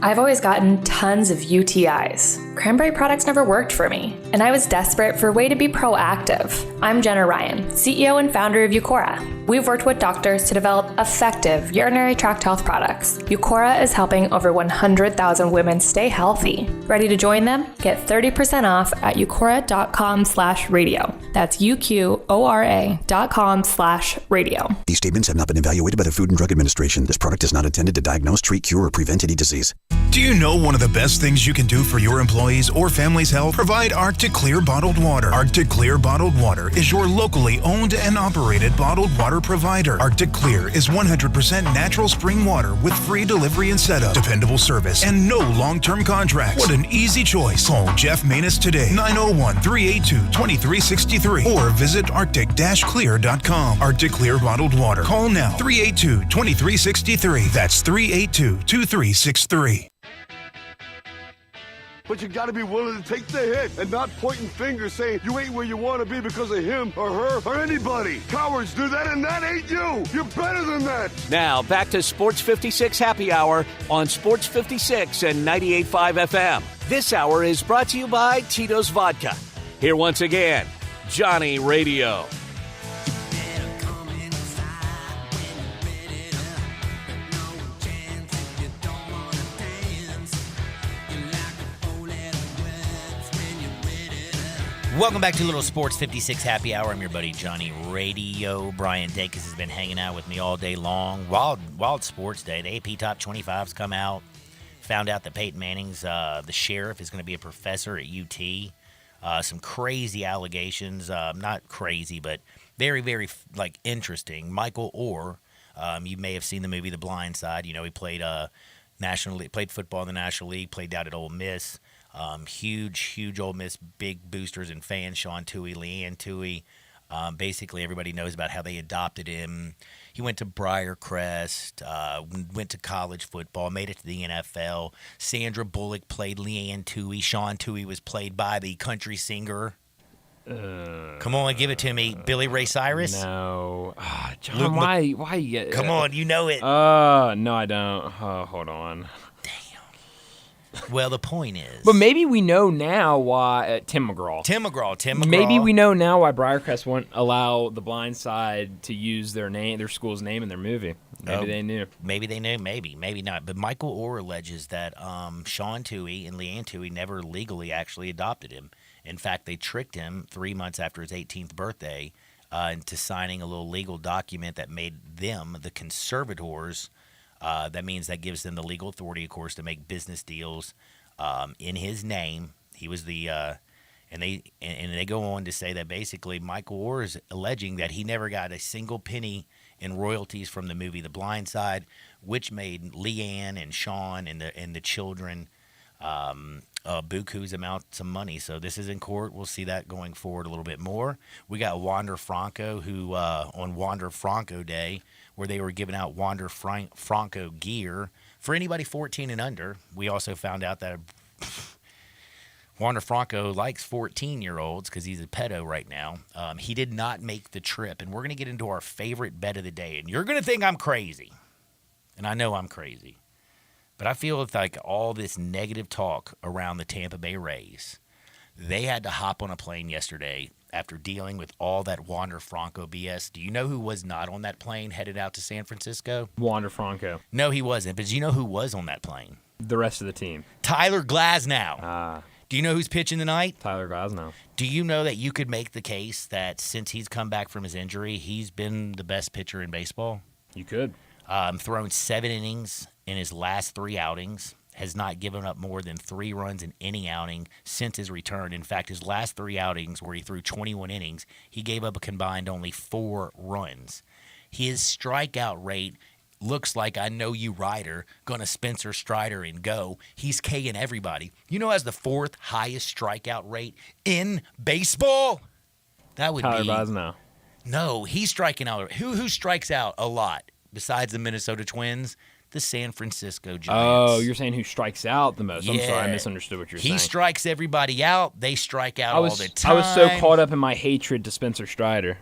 I've always gotten tons of UTIs. Cranberry products never worked for me, and I was desperate for a way to be proactive. I'm Jenna Ryan, CEO and founder of Eucora. We've worked with doctors to develop effective urinary tract health products. Eucora is helping over 100,000 women stay healthy. Ready to join them? Get 30% off at eucora.com/radio. That's UQORA.com/radio. These statements have not been evaluated by the Food and Drug Administration. This product is not intended to diagnose, treat, cure, or prevent any disease. Do you know one of the best things you can do for your employees or family's health? Provide Arctic Clear bottled water. Arctic Clear bottled water is your locally owned and operated bottled water provider. Arctic Clear is 100% natural spring water with free delivery and setup, dependable service, and no long-term contracts. What an easy choice. Call Jeff Manus today, 901-382-2363, or visit arctic-clear.com. Arctic Clear bottled water. Call now, 382-2363. That's 382-2363. But you gotta be willing to take the hit and not pointing fingers saying you ain't where you wanna be because of him or her or anybody. Cowards do that and that ain't you. You're better than that. Now, back to Sports 56 Happy Hour on Sports 56 and 98.5 FM. This hour is brought to you by Tito's Vodka. Here once again, Johnny Radio. Welcome back to Little Sports 56 Happy Hour. I'm your buddy Johnny Radio. Brian Dacus has been hanging out with me all day long. Wild Sports Day. The AP Top 25's come out. Found out that Peyton Manning's the sheriff is going to be a professor at UT. Some crazy allegations. Not crazy, but very, very interesting. Michael Orr. You may have seen the movie The Blind Side. You know, he played played football in the National League. Played out at Ole Miss. Huge Ole Miss big boosters and fans. Sean Toohey, Leanne Toohey. Basically, everybody knows about how they adopted him. He went to Briarcrest, went to college football, made it to the NFL. Sandra Bullock played Leanne Toohey. Sean Toohey was played by the country singer. Come on, give it to me. Billy Ray Cyrus? No. John, why you get... Come on, you know it. No, I don't. Oh, hold on. Well, the point is... But maybe we know now why... Tim McGraw. Tim McGraw. Maybe we know now why Briarcrest won't allow The Blind Side to use their school's name in their movie. Maybe they knew. Maybe they knew. Maybe not. But Michael Orr alleges that Sean Toohey and Leanne Toohey never legally actually adopted him. In fact, they tricked him 3 months after his 18th birthday into signing a little legal document that made them the conservators. That means that gives them the legal authority, of course, to make business deals in his name. He was the and they go on to say that basically Michael Orr is alleging that he never got a single penny in royalties from the movie The Blind Side, which made Leanne and Sean and the children buku's amounts of money. So this is in court. We'll see that going forward a little bit more. We got Wander Franco, who on Wander Franco Day, where they were giving out Wander Franco gear for anybody 14 and under. We also found out that Wander Franco likes 14-year-olds because he's a pedo right now. He did not make the trip, and we're going to get into our favorite bet of the day. And you're going to think I'm crazy, and I know I'm crazy. But I feel like all this negative talk around the Tampa Bay Rays, they had to hop on a plane yesterday after dealing with all that Wander Franco BS. Do you know who was not on that plane headed out to San Francisco? Wander Franco. No, he wasn't. But do you know who was on that plane? The rest of the team. Tyler Glasnow. Do you know who's pitching tonight? Tyler Glasnow. Do you know that you could make the case that since he's come back from his injury, he's been the best pitcher in baseball? You could. Thrown 7 innings in his last 3 outings, has not given up more than 3 runs in any outing since his return. In fact, his last 3 outings where he threw 21 innings, he gave up a combined only 4 runs. His strikeout rate looks like I Know You Rider, gonna Spencer Strider and go. He's K-ing everybody. You know, has the 4th highest strikeout rate in baseball? That would Tyler be... Glasnow. No, he's striking out. Who strikes out a lot besides the Minnesota Twins? The San Francisco Giants. Oh, you're saying who strikes out the most. Yeah. I'm sorry, I misunderstood what you're saying. He strikes everybody out. They strike out all the time. I was so caught up in my hatred to Spencer Strider.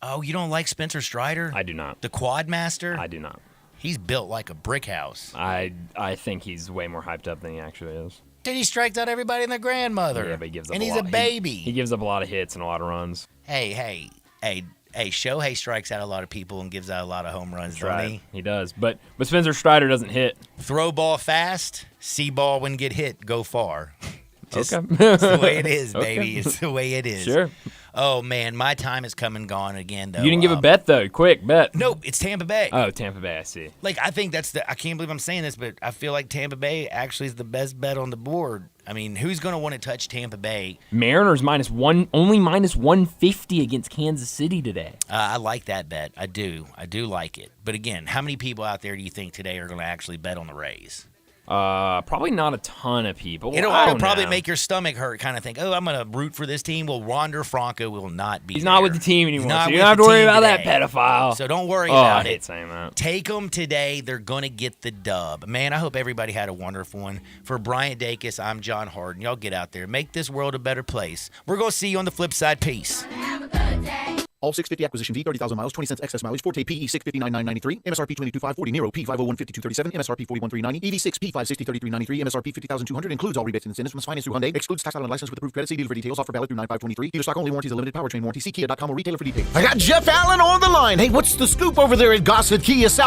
Oh, you don't like Spencer Strider? I do not. The Quad Master? I do not. He's built like a brick house. I think he's way more hyped up than he actually is. Then he strikes out everybody and their grandmother. Yeah, but he gives up and a he's lot. a baby. He gives up a lot of hits and a lot of runs. Hey, Shohei strikes out a lot of people and gives out a lot of home runs, doesn't he? He does. But Spencer Strider doesn't hit. Throw ball fast, see ball when get hit, go far. Okay. It's the way it is, baby. Okay. It's the way it is. Sure. Oh, man, my time has come and gone again, though. You didn't give a bet, though. Quick, bet. No, it's Tampa Bay. Oh, Tampa Bay, I see. Like, I think that's I can't believe I'm saying this, but I feel like Tampa Bay actually is the best bet on the board. I mean, who's going to want to touch Tampa Bay? Mariners only minus 150 against Kansas City today. I like that bet. I do like it. But again, how many people out there do you think today are going to actually bet on the Rays? Probably not a ton of people. It'll probably make your stomach hurt, kind of think, oh, I'm going to root for this team. Well, Wander Franco will not be He's there. not with the team anymore, so you with don't have the to worry team about that today. pedophile. So don't worry I about hate it. saying that. Take them today. They're going to get the dub. Man, I hope everybody had a wonderful one. For Bryant Dacus, I'm John Harden. Y'all get out there. Make this world a better place. We're going to see you on the flip side. Peace. All 650 acquisition fee, 30,000 miles, 20 cents excess mileage, Forte PE 659,993, MSRP 22,540, Nero P 501,5237, MSRP 41,390, EV6 P 560,3393, MSRP 50,200, includes all rebates and incentives, must finance through Hyundai, excludes tax title and license with approved credit. See dealer for details. Offer valid through 9/5/23. Dealer stock only. Warranties a limited powertrain warranty. See Kia.com or retailer for details. I got Jeff Allen on the line. Hey, what's the scoop over there at Gossett Kia South